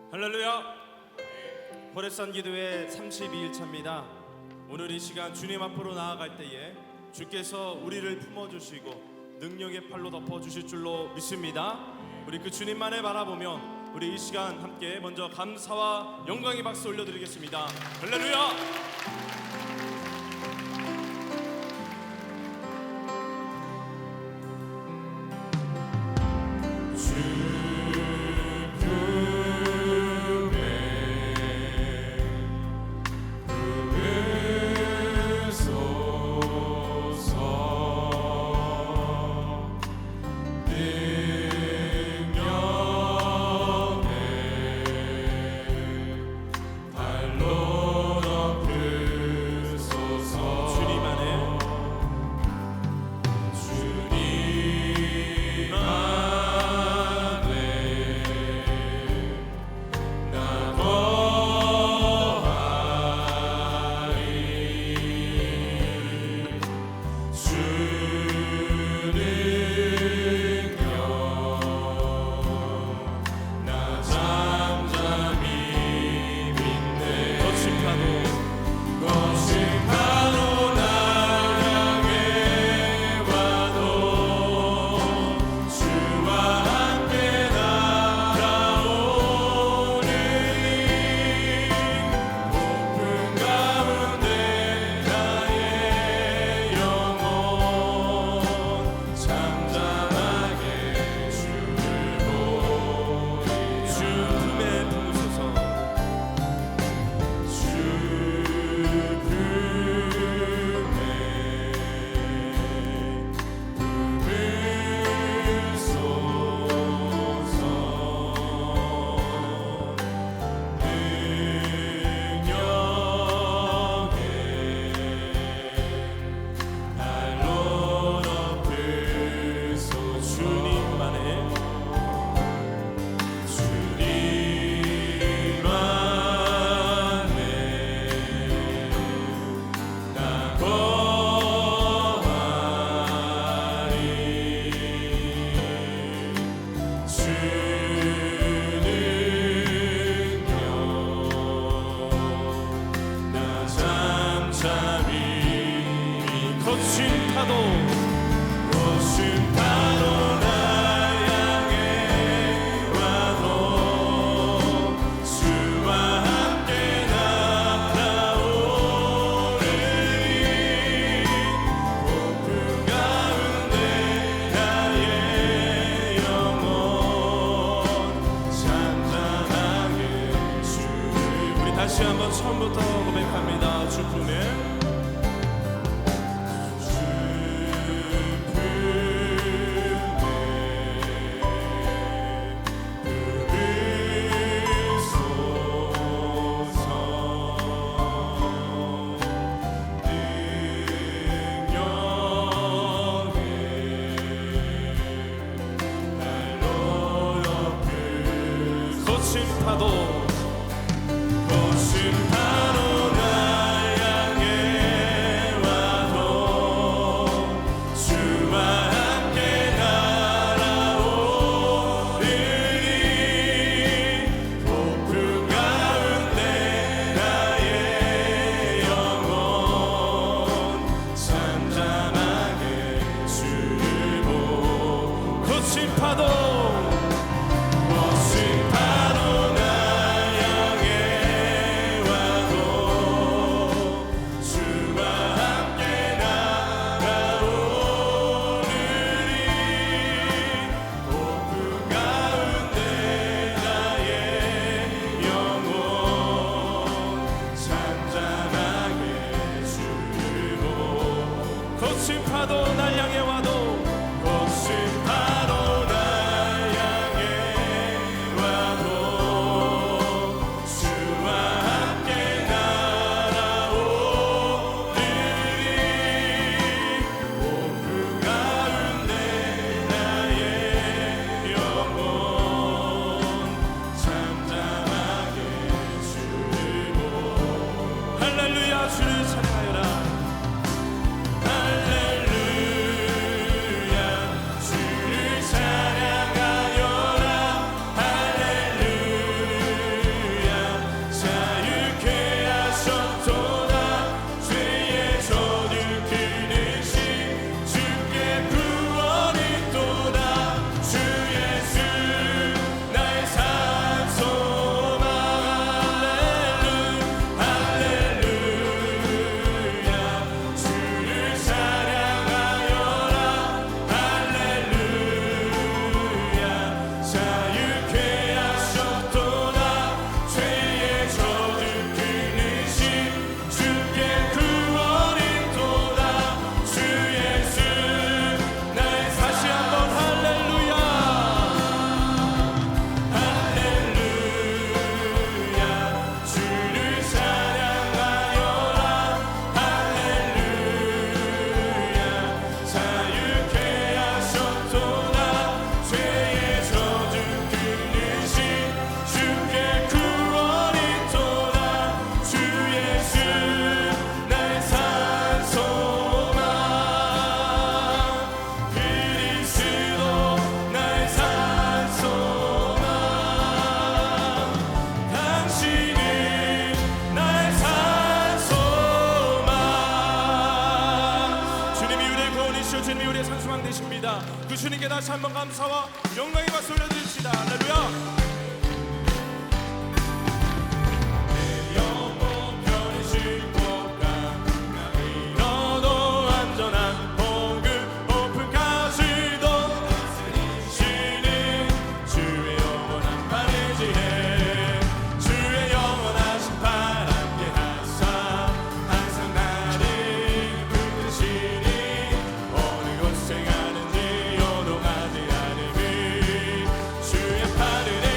할렐루야. 호렙산 기도회 32일차입니다. 오늘 이 시간 주님 앞으로 나아갈 때에 주께서 우리를 품어주시고 능력의 팔로 덮어주실 줄로 믿습니다. 우리 그 주님만을 바라보며 우리 이 시간 함께 먼저 감사와 영광의 박수 올려드리겠습니다. 할렐루야. 다시 한번 처음부터 고백합니다. 주 품에 거친 파도 나 향해 와도 주님께 다시 한번 감사와 영광의 박수 올려드립시다. 할렐루야. 주의 팔을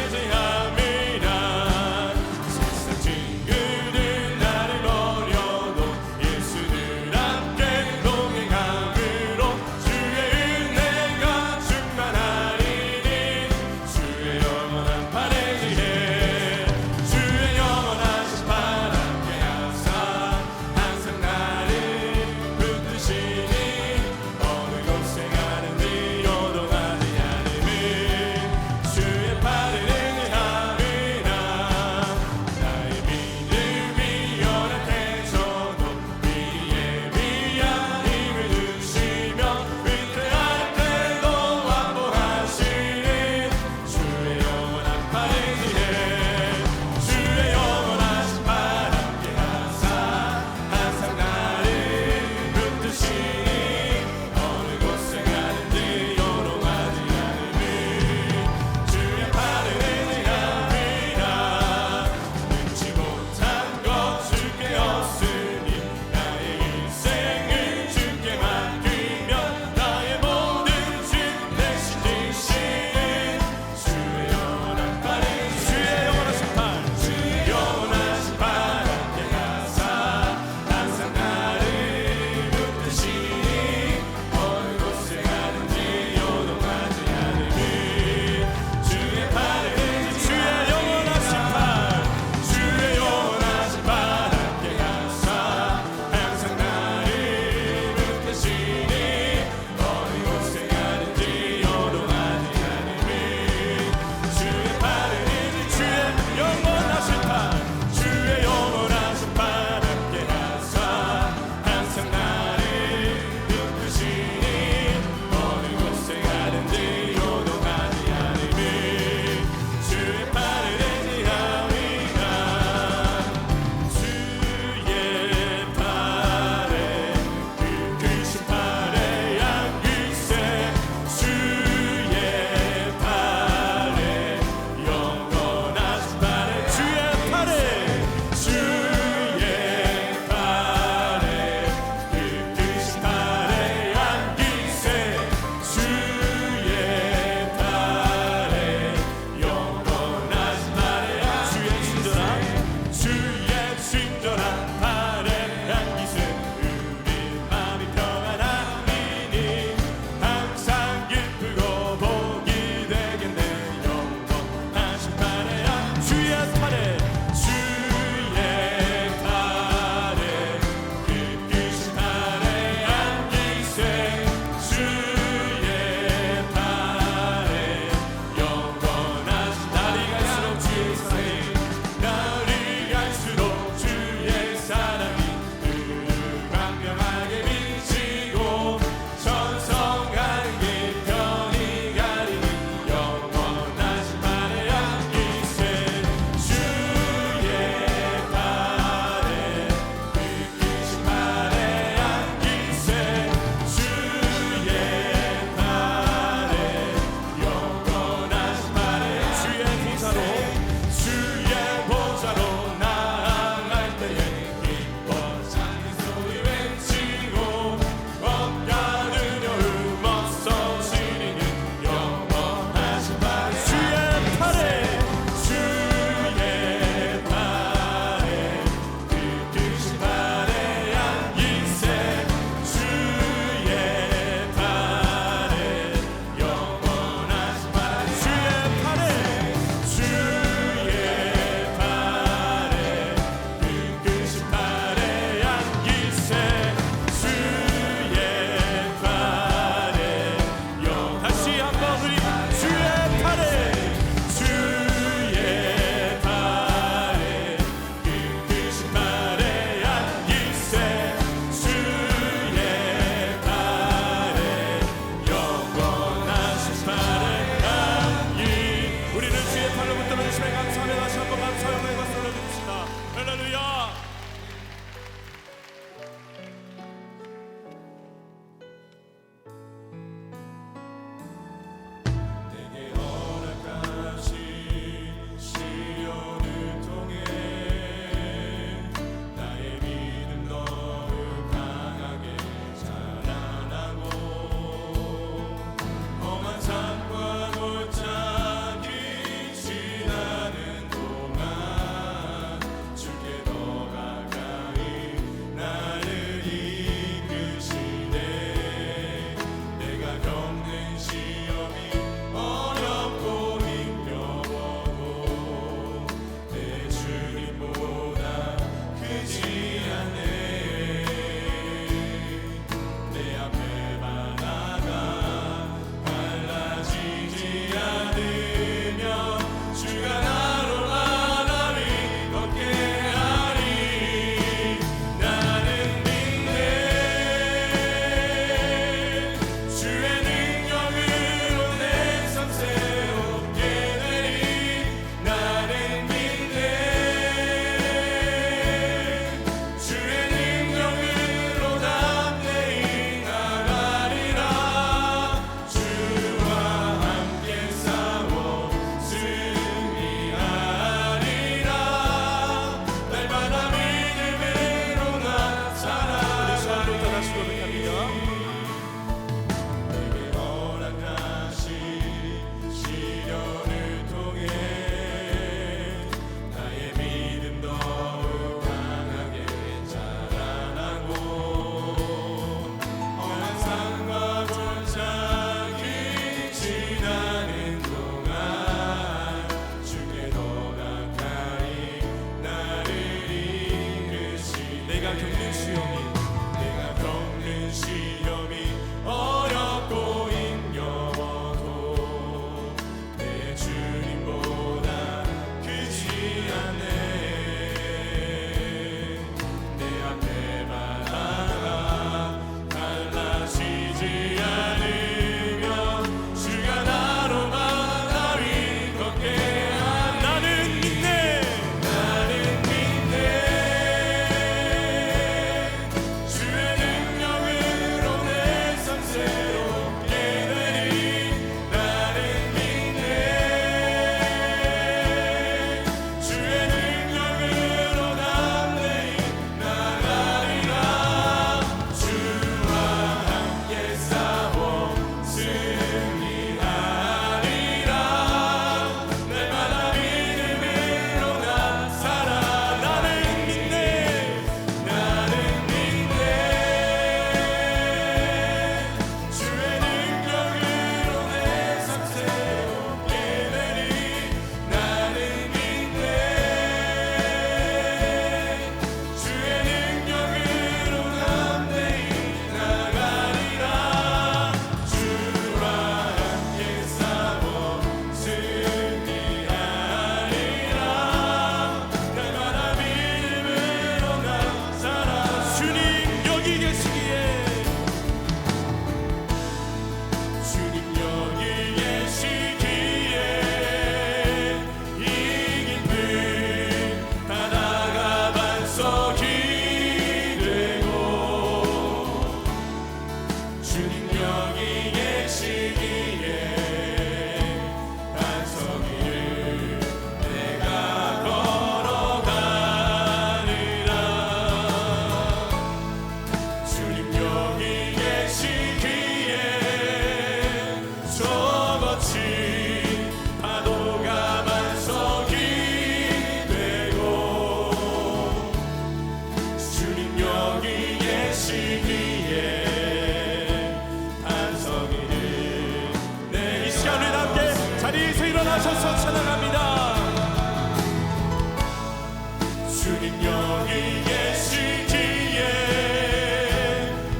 여기 계시기에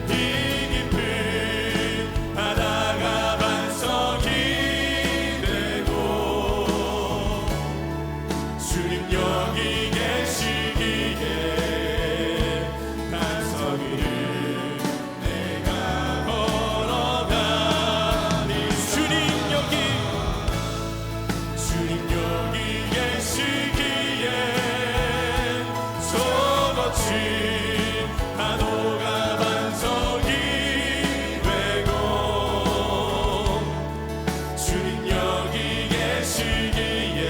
이 깊은 바다가 반석이 되고 주님 여기 계시기에 반석 위를 내가 걸어가니 주님 여기 계시기에 저 거친 파도가 반석이 되고 주님 여기 계시기에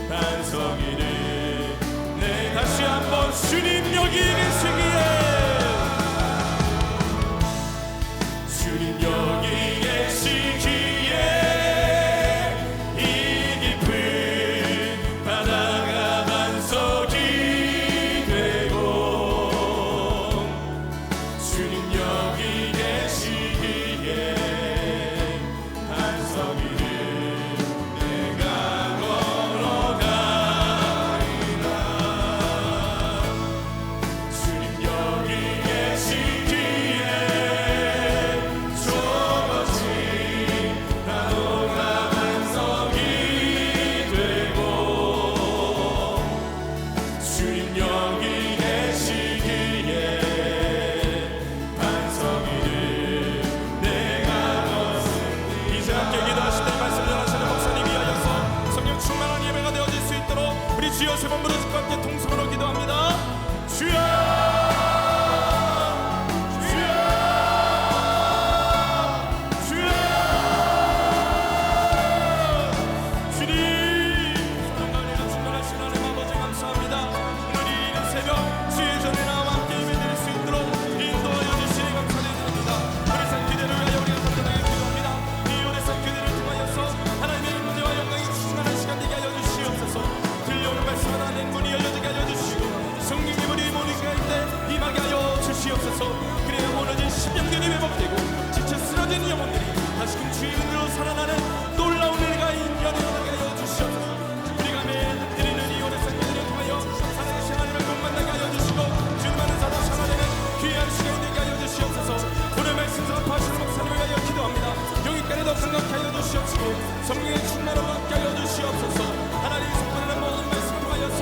반석 위를 내 다시 한번 주님 여기 계시기에 주님 여기 계시기에 이 깊은 바다가 반석이 되고 주님 여기 계시기에 반석 위를 내가 걸어가리라 주님 여기 계시기에 저 거친 파도가 반석이 되고 주님 여기 계시기에 반석 위를 내가 걷습니다. 이제 함께 기도하실 때 말씀 전하시는 목사님 위하여서 성령 충만한 예배가 되어질 수 있도록 우리 주여 세 번 부르짖고 함께 통성으로 기도합니다. 주여 주여 주여 주님 사랑과 은혜로 충만하신 하나님 아버지 감사합니다. 오늘 이 이른 새벽 주의 전에 나와 함께 예배드릴 수 있도록 인도하여 주시니 감사드립니다. 우리 산 기대를 위하여 우리가 간절하게 기도합니다. 이 오래 산 기대를 통하여서 하나님의 임재와 영광이 충만한 시간 되게 하여 주시옵소서. 들려오는 말씀 하나님 문이 열려지게 하여 주시고 성령의 우리 모든 가운데 임하게 하여 주시옵소서. 그래야 무너진 심령들이 회복되고 지쳐 쓰러진 영혼들이 다시금 주의 은혜로 살아나는 놀라운 은혜가 인연에 나게 하여 주시옵소서. 우리가 매일 드리는 이 오래 산 기대를 통하여 살아계신 하나님을 꼭 만나게 하여 주시고 주님 안에 살아 살아내는 귀한 시간이 되게 하여 주시옵소서. 오늘 말씀 전파하시는 목사님을 위하여 기도합니다. 영육간에 더 강력하게 하여 주시옵시고 성령의 충만함을 함께 하여 주시옵소서. 하나님이 선포하는 모든 말씀 통하여서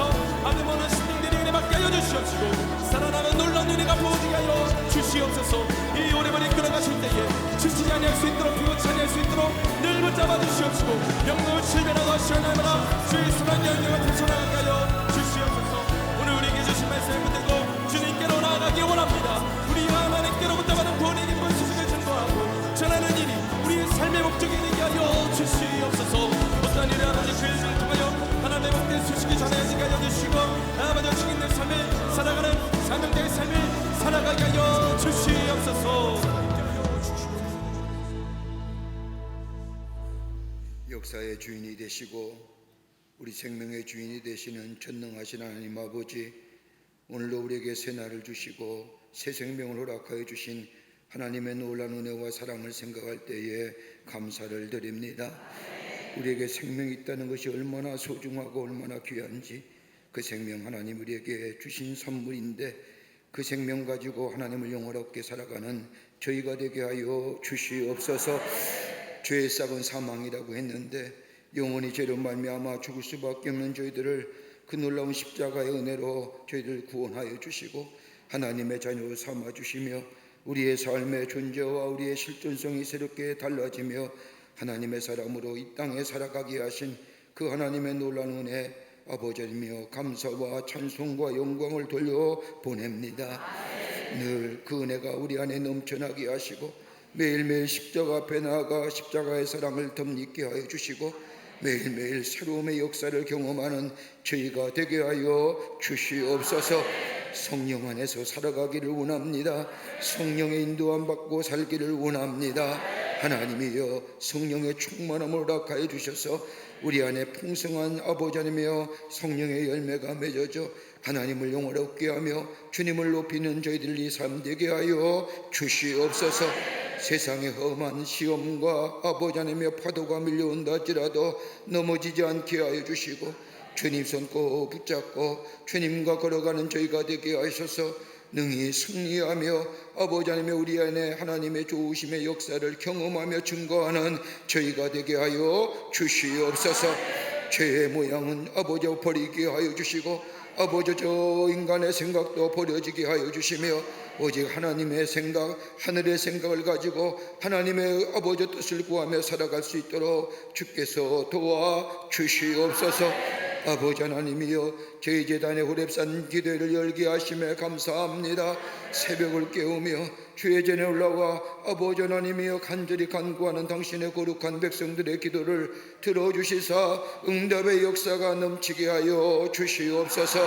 아들 모든 신령들이 은혜 받게 하여 주시옵시고 살아나는 놀라운 은혜가 부어지게 하여 주시옵소서. 이 오래만에 끌어가실 때에 지치지 아니할 수 있도록 피곤치 아니할 수 있도록 늘 붙잡아 주시옵시고 영광을 실변하고 하시나이다. 주의 선한 영광을 펼쳐나가게 하여 주시옵소서. 오늘 우리에게 주신 말씀을 붙들고 주님께로 나아가기 원합니다. 우리 하나님께로부터 받은 구원의 기쁜 소식을 전도하고 전하는 일이 우리의 삶의 목적이 되게 하여 주시옵소서. 어떠한 일을 아버지 그 일을 통하여 하나님의 복된 소식이 전해지게 하여 주시고 아버지 주님의 삶을 살아가는 사명자의 삶을 살아가게 하여 주시옵소서. 역사의 주인이 되시고 우리 생명의 주인이 되시는 전능하신 하나님 아버지, 오늘도 우리에게 새 날을 주시고 새 생명을 허락하여 주신 하나님의 놀라운 은혜와 사랑을 생각할 때에 감사를 드립니다. 우리에게 생명이 있다는 것이 얼마나 소중하고 얼마나 귀한지, 그 생명 하나님 우리에게 주신 선물인데 그 생명 가지고 하나님을 영원롭게 살아가는 저희가 되게 하여 주시옵소서. 죄의 싹은 사망이라고 했는데 영원히 죄로 말미암아 죽을 수밖에 없는 저희들을 그 놀라운 십자가의 은혜로 저희들 구원하여 주시고 하나님의 자녀로 삼아주시며 우리의 삶의 존재와 우리의 실존성이 새롭게 달라지며 하나님의 사람으로 이 땅에 살아가게 하신 그 하나님의 놀라운 은혜 아버지이며 감사와 찬송과 영광을 돌려 보냅니다. 늘 그 은혜가 우리 안에 넘쳐나게 하시고 매일매일 십자가 앞에 나아가 십자가의 사랑을 덧입게 하여 주시고 매일매일 새로움의 역사를 경험하는 저희가 되게 하여 주시옵소서. 성령 안에서 살아가기를 원합니다. 성령의 인도함 받고 살기를 원합니다. 하나님이여 성령의 충만함을 허락하여 주셔서 우리 안에 풍성한 아버지 하나님이여 성령의 열매가 맺어져 하나님을 영원롭게 하며 주님을 높이는 저희들이 삶 되게 하여 주시옵소서. 세상의 험한 시험과 아버지 하나님의 파도가 밀려온다 할지라도 넘어지지 않게 하여 주시고 주님 손 꼭 붙잡고 주님과 걸어가는 저희가 되게 하셔서 능히 승리하며 아버지 하나님의 우리 안에 하나님의 좋으심의 역사를 경험하며 증거하는 저희가 되게 하여 주시옵소서. 죄의 모양은 아버지 버리게 하여 주시고 아버지 저 인간의 생각도 버려지게 하여 주시며 오직 하나님의 생각, 하늘의 생각을 가지고 하나님의 아버지 뜻을 구하며 살아갈 수 있도록 주께서 도와 주시옵소서. 아버지 하나님이여 저희 제단의 호렙산 기도회를 열게 하심에 감사합니다. 새벽을 깨우며 주의 전에 올라와 아버지 하나님이여 간절히 간구하는 당신의 거룩한 백성들의 기도를 들어주시사 응답의 역사가 넘치게 하여 주시옵소서.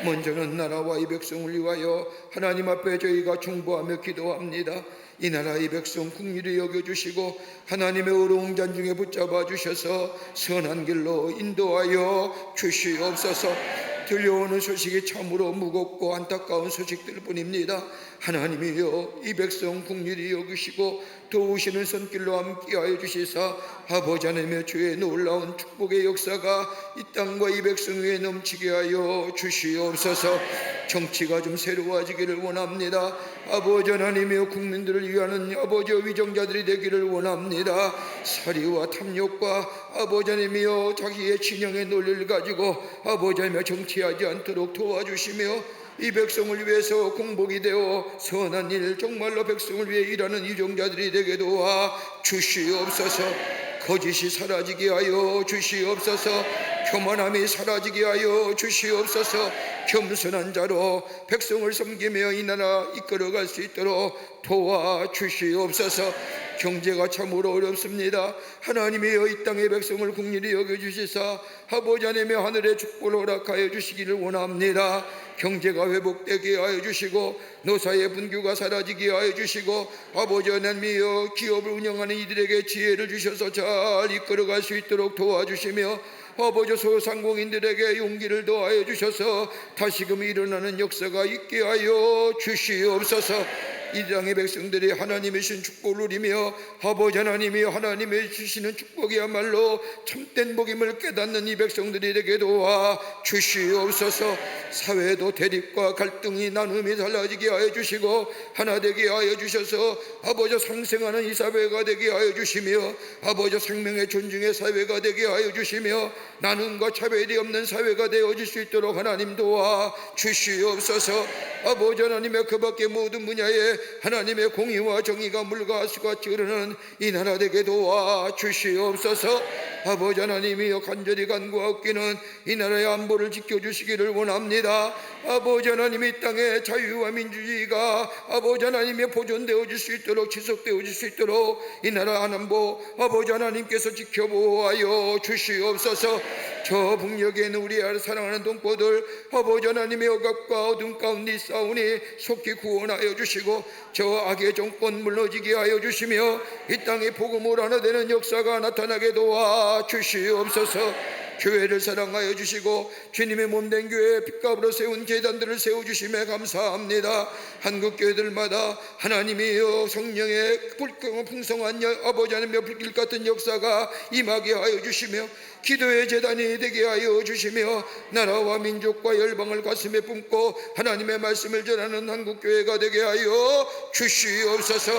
먼저는 나라와 이 백성을 위하여 하나님 앞에 저희가 중보하며 기도합니다. 이 나라 이 백성 긍휼히 여겨주시고 하나님의 어려운 잔중에 붙잡아 주셔서 선한 길로 인도하여 주시옵소서. 들려오는 소식이 참으로 무겁고 안타까운 소식들 뿐입니다. 하나님이여 이 백성 긍휼히 여기시고 도우시는 손길로 함께하여 주시사 아버지 하나님의 주의 놀라운 축복의 역사가 이 땅과 이 백성 위에 넘치게 하여 주시옵소서. 정치가 좀 새로워지기를 원합니다. 아버지 하나님이여 국민들을 위하는 아버지 위정자들이 되기를 원합니다. 사리와 탐욕과 아버지 하나님이여 자기의 진영의 논리를 가지고 아버지 하나님의 정치하지 않도록 도와주시며 이 백성을 위해서 공복이 되어 선한 일 정말로 백성을 위해 일하는 위정자들이 되게 도와 주시옵소서. 거짓이 사라지게 하여 주시옵소서. 교만함이 사라지게 하여 주시옵소서. 겸손한 자로 백성을 섬기며 이 나라 이끌어갈 수 있도록 도와 주시옵소서. 경제가 참으로 어렵습니다. 하나님이여 이 땅의 백성을 긍휼히 여겨주시사 아버지 하나님의 하늘의 축복을 허락하여 주시기를 원합니다. 경제가 회복되게 하여 주시고 노사의 분규가 사라지게 하여 주시고 아버지 하나님이여 기업을 운영하는 이들에게 지혜를 주셔서 잘 이끌어갈 수 있도록 도와주시며 아버지 소상공인들에게 용기를 더하여 주셔서 다시금 일어나는 역사가 있게 하여 주시옵소서. 이 땅의 백성들이 하나님의 신 축복을 누리며 아버지 하나님이 하나님의 주시는 축복이야말로 참된 복임을 깨닫는 이 백성들이 되게 도와 주시옵소서. 사회도 대립과 갈등이 나눔이 달라지게 하여 주시고 하나 되게 하여 주셔서 아버지 상생하는 이 사회가 되게 하여 주시며 아버지 생명의 존중의 사회가 되게 하여 주시며 나눔과 차별이 없는 사회가 되어질 수 있도록 하나님 도와 주시옵소서. 아버지 하나님의 그 밖의 모든 분야에 하나님의 공의와 정의가 물가시같이 흐르는 이 나라 되게 도와 주시옵소서. 아버지 하나님이여 간절히 간구하옵기는 이 나라의 안보를 지켜주시기를 원합니다. 아버지 하나님 이 땅의 자유와 민주주의가 아버지 하나님의 보존되어질 수 있도록 지속되어질 수 있도록 이 나라 안보 아버지 하나님께서 지켜보아여 주시옵소서. 저 북녘에 있는 우리 사랑하는 동포들 아버지 하나님의 억압과 어둠 가운데 싸우니 속히 구원하여 주시고 저 악의 정권 물러지게 하여 주시며 이 땅에 복음을 하나 되는 역사가 나타나게 도와 주시옵소서. 교회를 사랑하여 주시고 주님의 몸된 교회에 핏값으로 세운 제단들을 세워주심에 감사합니다. 한국 교회들마다 하나님이여 성령의 풍성한 아버지 하나님의 불길 같은 역사가 임하게 하여 주시며 기도의 제단이 되게 하여 주시며 나라와 민족과 열방을 가슴에 품고 하나님의 말씀을 전하는 한국교회가 되게 하여 주시옵소서.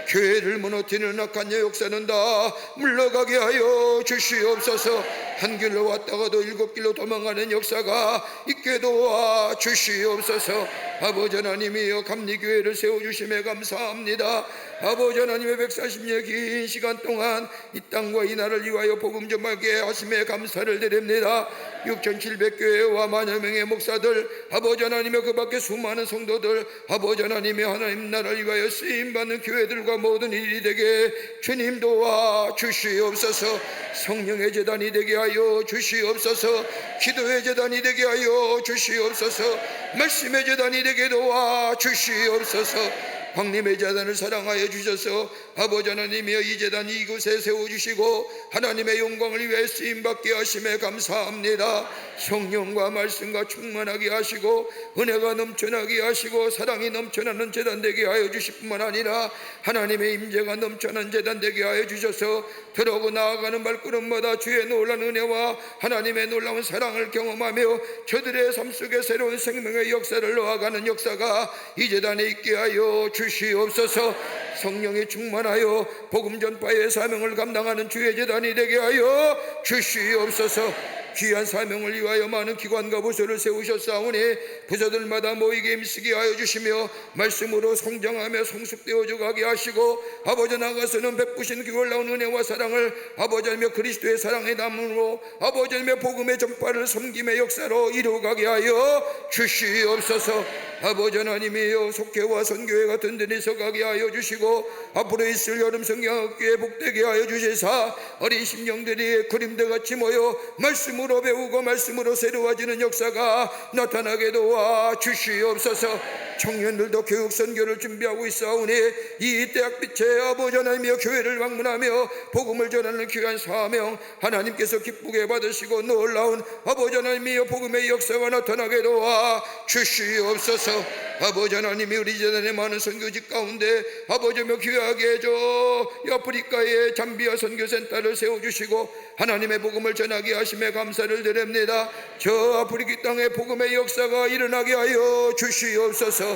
교회를 무너뜨리는 악한 역사는 다 물러가게 하여 주시옵소서. 한 길로 왔다가도 일곱 길로 도망가는 역사가 있게 도와 주시옵소서. 아버지 하나님이여 감리교회를 세워주심에 감사합니다. 아버지 하나님의 140년 긴 시간 동안 이 땅과 이 나라를 위하여 복음 전하게 하심에 감사를 드립니다. 6,700교회와 만여 명의 목사들 아버지 하나님의 그 밖에 수많은 성도들 아버지 하나님의 하나님 나라를 위하여 쓰임받는 교회들과 모든 일이 되게 주님 도와 주시옵소서. 성령의 제단이 되게 하여 주시옵소서. 기도의 제단이 되게 하여 주시옵소서. 말씀의 제단이 되게 도와 주시옵소서. 광림의 제단을 사랑하여 주셔서 아버지 하나님이여 이 제단 이곳에 세워주시고 하나님의 영광을 위해 쓰임받게 하심에 감사합니다. 성령과 말씀과 충만하게 하시고 은혜가 넘쳐나게 하시고 사랑이 넘쳐나는 제단 되게 하여 주실 뿐만 아니라 하나님의 임재가 넘쳐나는 제단 되게 하여 주셔서 들어오고 나아가는 발걸음마다 주의 놀라운 은혜와 하나님의 놀라운 사랑을 경험하며 저들의 삶 속에 새로운 생명의 역사를 놓아가는 역사가 이 제단에 있게 하여 주시옵소서. 성령이 충만하여 복음 전파의 사명을 감당하는 주의 제단이 되게 하여 주시옵소서. 귀한 사명을 위하여 많은 기관과 부서를 세우셨사오니 부서들마다 모이게 힘쓰게 하여 주시며 말씀으로 성장하며 성숙되어져 가게 하시고 아버지 나가서는 베푸신 그 놀라운 은혜와 사랑을 아버지며 그리스도의 사랑의 담으로 아버지며 복음의 전파를 섬김의 역사로 이루어가게 하여 주시옵소서. 아버지 하나님이여 속회와 선교회가 든든히 서가게 하여 주시고 앞으로 있을 여름 성경학교에 복되게 하여 주시사 어린 심령들이 그림대같이 모여 말씀으로 배우고 말씀으로 새로워지는 역사가 나타나게 도와 주시옵소서. 청년들도 교육 선교를 준비하고 있사오니 이 대학빛의 아버지 하나님이여 교회를 방문하며 복음을 전하는 귀한 사명 하나님께서 기쁘게 받으시고 놀라운 아버지 하나님이여 복음의 역사가 나타나게 도와 주시옵소서. 아버지 하나님이 우리 재단의 많은 선교직 가운데 아버지며 귀하게 저 아프리카의 잠비아 선교센터를 세워주시고 하나님의 복음을 전하게 하심에 감사를 드립니다. 저 아프리카 땅의 복음의 역사가 일어나게 하여 주시옵소서.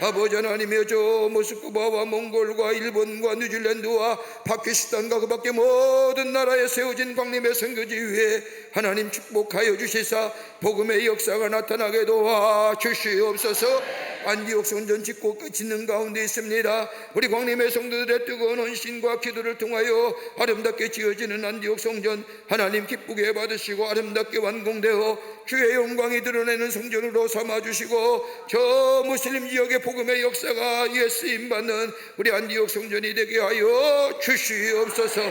아버지 하나님이여 저 모스크바와 몽골과 일본과 뉴질랜드와 파키스탄과 그 밖에 모든 나라에 세워진 광림의 선교지 위에 하나님 축복하여 주시사 복음의 역사가 나타나게 도와 주시옵소서. 안디옥 성전 짓고 짓는 가운데 있습니다. 우리 광림의 성도들의 뜨거운 헌신과 기도를 통하여 아름답게 지어지는 안디옥 성전 하나님 기쁘게 받으시고 아름답게 완공되어 주의 영광이 드러내는 성전으로 삼아주시고 저 무슬림 지역의 복음의 역사가 예수임받는 우리 안디옥 성전이 되게 하여 주시옵소서.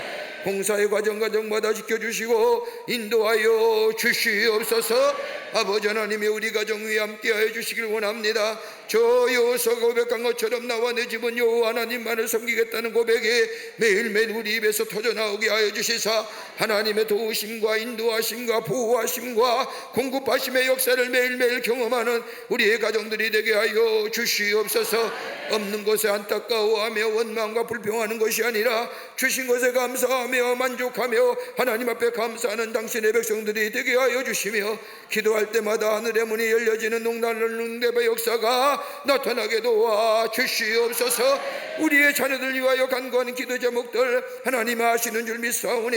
봉사의 과정마다 지켜주시고 인도하여 주시옵소서. 아버지 하나님이 우리 가정 위에 함께하여 주시길 원합니다. 저 여호수아가 고백한 것처럼 나와 내 집은 여호와 하나님만을 섬기겠다는 고백이 매일매일 우리 입에서 터져나오게 하여 주시사 하나님의 도우심과 인도하심과 보호하심과 공급하심의 역사를 매일매일 경험하는 우리의 가정들이 되게 하여 주시옵소서. 없는 것에 안타까워하며 원망과 불평하는 것이 아니라 주신 것에 감사하며 만족하며 하나님 앞에 감사하는 당신의 백성들이 되게 하여 주시며 기도할 때마다 하늘의 문이 열려지는 농단을 응답의 역사가 나타나게 도와 주시옵소서. 우리의 자녀들 위하여 간구하는 기도 제목들 하나님 아시는 줄 믿사오니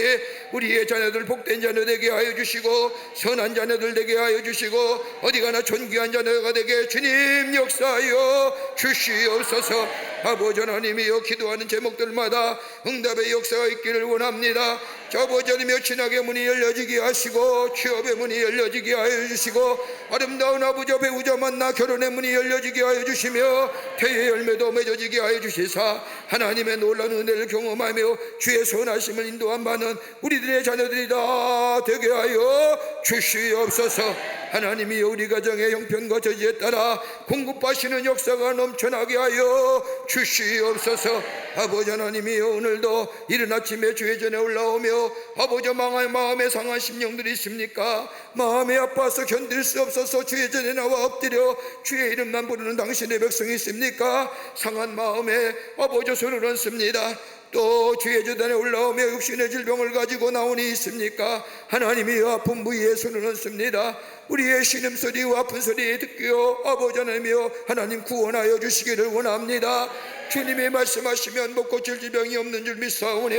우리의 자녀들 복된 자녀 되게 하여 주시고 선한 자녀들 되게 하여 주시고 어디 가나 존귀한 자녀가 되게 주님 역사하여 주시옵소서. 아버지 하나님이여 기도하는 제목들마다 응답의 역사가 있기를 원합니다. 아버지 하나님이여 친하게 문이 열려지게 하시고 취업의 문이 열려지게 하여 주시고 아름다운 아버지 배우자 만나 결혼의 문이 열려지게 하여 주시며 태의 열매도 맺어지게 하여 주시사 하나님의 놀라운 은혜를 경험하며 주의 선하심을 인도한 바는 우리들의 자녀들이 다 되게 하여 주시옵소서. 하나님이여 우리 가정의 형편과 저지에 따라 공급하시는 역사가 넘쳐나게 하여 주시옵소서. 아버지 하나님이여 오늘도 이른 아침에 주의 전에 올라오며 아버지 마음에 상한 심령들이 있습니까? 마음이 아파서 견딜 수 없어서 주의 전에 나와 엎드려 주의 이름만 부르는 당신의 백성이 있습니까? 상한 마음에 아버지 손을 얹습니다. 또 주의 재단에 올라오며 육신의 질병을 가지고 나오니 있습니까? 하나님이 아픈 부위에 손을 얹습니다. 우리의 신음소리와 아픈 소리 듣기요 아버지 하나님이여 하나님 구원하여 주시기를 원합니다. 주님이 말씀하시면 못 고칠 질병이 없는 줄 믿사오니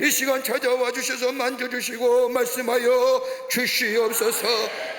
이 시간 찾아와 주셔서 만져주시고 말씀하여 주시옵소서.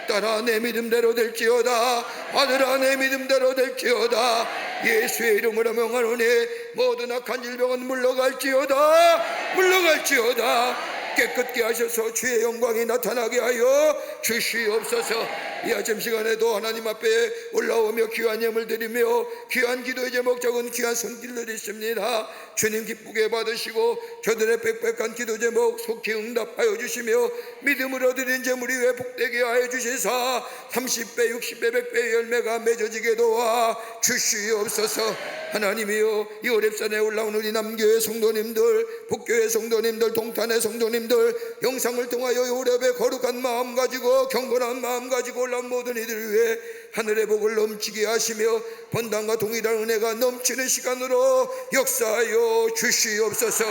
딸아 내 믿음대로 될지어다 아들아 내 믿음대로 될지어다 예수의 이름으로 명하노니 모든 악한 질병은 물러갈지어다 물러갈지어다 깨끗게 하셔서 주의 영광이 나타나게 하여 주시옵소서. 이 아침 시간에도 하나님 앞에 올라오며 귀한 예물 드리며 귀한 기도의 제목 적은 귀한 손길들 있습니다. 주님 기쁘게 받으시고 저들의 빽빽한 기도 제목 속히 응답하여 주시며 믿음으로 드린 제물이 회복되게 하여 주시사 30배 60배 100배의 열매가 맺어지게 도와 주시옵소서. 하나님이여, 이 오랩산에 올라온 우리 남교회 성도님들, 북교회 성도님들, 동탄의 성도님들, 영상을 통하여 이 오랩에 거룩한 마음 가지고 경건한 마음 가지고 올라온 모든 이들을 위해 하늘의 복을 넘치게 하시며 번당과 동일한 은혜가 넘치는 시간으로 역사하여 주시옵소서.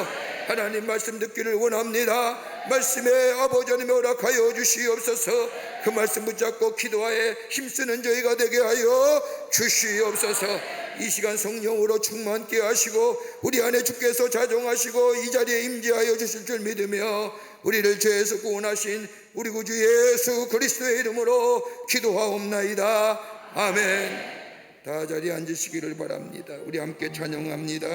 하나님 말씀 듣기를 원합니다. 말씀에 아버지 하나님 허락하여 주시옵소서. 그 말씀 붙잡고 기도하에 힘쓰는 저희가 되게 하여 주시옵소서. 이 시간 성령으로 충만케 하시고 우리 안에 주께서 자정하시고 이 자리에 임재하여 주실 줄 믿으며 우리를 죄에서 구원하신 우리 구주 예수 그리스도의 이름으로 기도하옵나이다. 아멘. 다 자리에 앉으시기를 바랍니다. 우리 함께 찬양합니다.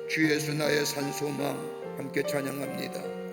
주 예수 나의 산소망. 함께 찬양합니다.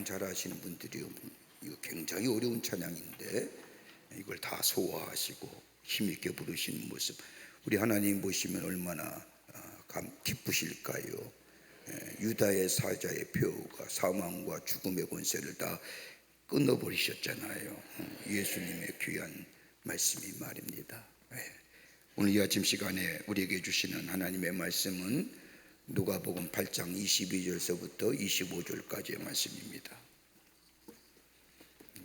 잘 아시는 분들이 이거 굉장히 어려운 찬양인데 이걸 다 소화하시고 힘있게 부르시는 모습, 우리 하나님 보시면 얼마나 기쁘실까요? 유다의 사자의 표가 사망과 죽음의 권세를 다 끊어버리셨잖아요. 예수님의 귀한 말씀이 말입니다. 오늘 이 아침 시간에 우리에게 주시는 하나님의 말씀은 누가복음 8장 22절서부터 25절까지의 말씀입니다.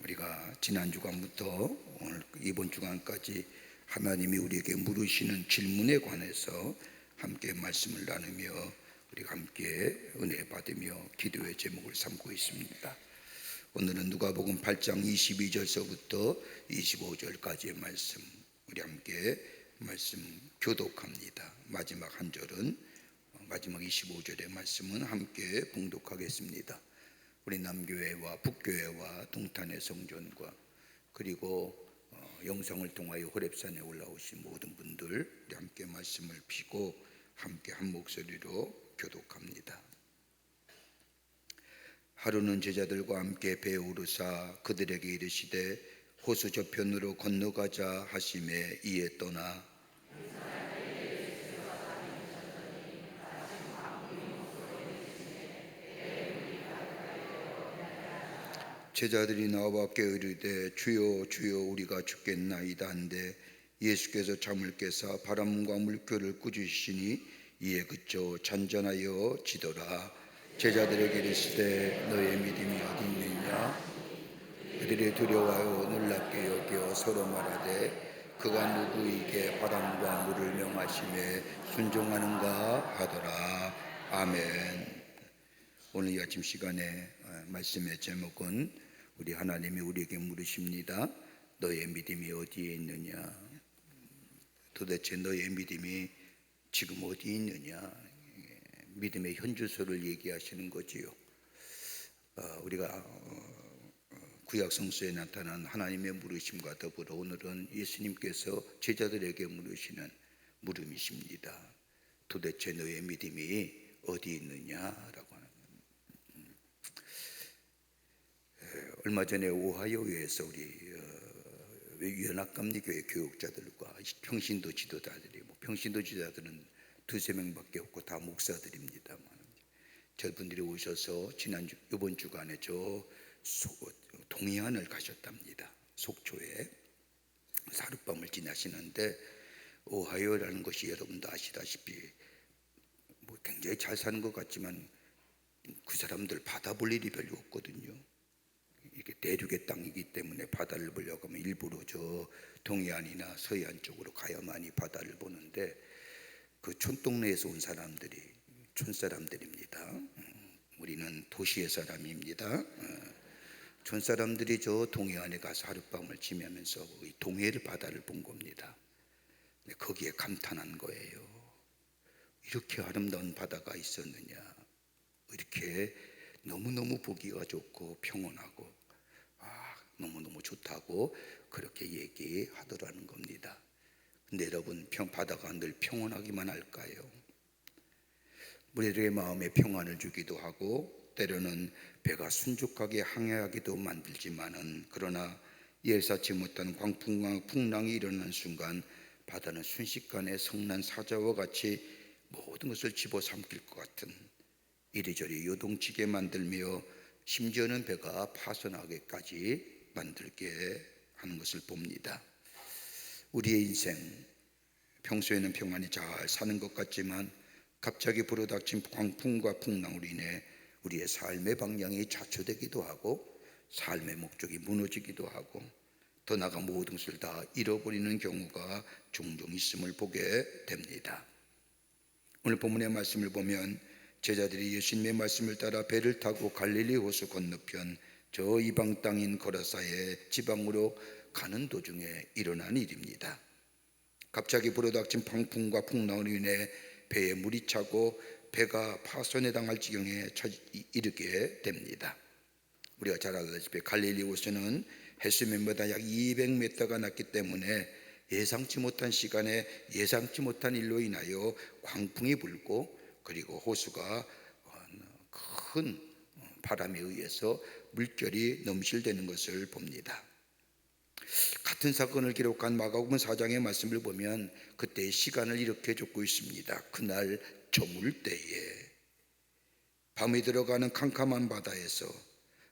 우리가 지난 주간부터 오늘 이번 주간까지 하나님이 우리에게 물으시는 질문에 관해서 함께 말씀을 나누며 우리가 함께 은혜 받으며 기도의 제목을 삼고 있습니다. 오늘은 누가복음 8장 22절서부터 25절까지의 말씀, 우리 함께 말씀 교독합니다. 마지막 한 절은, 마지막 25절의 말씀은 함께 봉독하겠습니다. 우리 남교회와 북교회와 동탄의 성전과 그리고 영상을 통하여 호렙산에 올라오신 모든 분들, 우리 함께 말씀을 피고 함께 한 목소리로 교독합니다. 하루는 제자들과 함께 배에 오르사 그들에게 이르시되 호수 저편으로 건너가자 하심에 이에 떠나 제자들이 나와 밖에 이르되 주여 주여 우리가 죽겠나이다 한데 예수께서 잠을 깨사 바람과 물결을 꾸짖으시니 이에 그쳐 잔잔하여 지더라. 제자들에게 이르시되 너의 믿음이 어디 있느냐? 그들이 두려워하여 놀랍게 여겨 서로 말하되 그가 누구에게 바람과 물을 명하심에 순종하는가 하더라. 아멘. 오늘 이 아침 시간에 말씀의 제목은 우리 하나님이 우리에게 물으십니다. 너의 믿음이 어디에 있느냐? 도대체 너의 믿음이 지금 어디에 있느냐? 믿음의 현주소를 얘기하시는 거지요. 우리가 구약 성서에 나타난 하나님의 물으심과 더불어 오늘은 예수님께서 제자들에게 물으시는 물음이십니다. 도대체 너의 믿음이 어디 있느냐라고 하는. 얼마 전에 오하이오에서 우리 연합감리교회 교육자들과 평신도 지도자들이, 평신도 지도자들은 두세 명밖에 없고 다 목사들입니다만, 저분들이 오셔서 이번 주간에 동해안을 가셨답니다. 속초에 하룻밤을 지나시는데, 오하이오라는 것이 여러분도 아시다시피 굉장히 잘 사는 것 같지만 그 사람들 바다 볼 일이 별로 없거든요. 이게 대륙의 땅이기 때문에 바다를 보려고 하면 일부러 저 동해안이나 서해안 쪽으로 가야만이 바다를 보는데, 그 촌동네에서 온 사람들이 촌사람들입니다. 우리는 도시의 사람입니다. 촌사람들이 저 동해안에 가서 하룻밤을 지내면서 이 동해를 바다를 본 겁니다. 거기에 감탄한 거예요. 이렇게 아름다운 바다가 있었느냐, 이렇게 너무너무 보기가 좋고 평온하고 너무너무 좋다고 그렇게 얘기하더라는 겁니다. 근데 여러분, 바다가 늘 평온하기만 할까요? 우리들의 마음에 평안을 주기도 하고 때로는 배가 순죽하게 항해하기도 만들지만은, 그러나 예사치 못한 광풍과 풍랑이 일어나는 순간 바다는 순식간에 성난 사자와 같이 모든 것을 집어삼킬 것 같은, 이리저리 요동치게 만들며 심지어는 배가 파손하게까지 만들게 하는 것을 봅니다. 우리의 인생, 평소에는 평안히 잘 사는 것 같지만 갑자기 불어닥친 광풍과 풍랑으로 인해 우리의 삶의 방향이 좌초되기도 하고 삶의 목적이 무너지기도 하고 더 나아가 모든 것을 다 잃어버리는 경우가 종종 있음을 보게 됩니다. 오늘 본문의 말씀을 보면 제자들이 예수님의 말씀을 따라 배를 타고 갈릴리 호수 건너편 저 이방 땅인 거라사의 지방으로 가는 도중에 일어난 일입니다. 갑자기 불어닥친 방풍과 풍랑으로 인해 배에 물이 차고 배가 파손에 당할 지경에 이르게 됩니다. 우리가 잘 알다시피 갈릴리 호수는 해수면보다 약 200m가 낮기 때문에 예상치 못한 시간에 예상치 못한 일로 인하여 광풍이 불고, 그리고 호수가 큰 바람에 의해서 물결이 넘실대는 것을 봅니다. 같은 사건을 기록한 마가복음 4장의 말씀을 보면 그때의 시간을 이렇게 적고 있습니다. 그날 저물 때에 밤이 들어가는 캄캄한 바다에서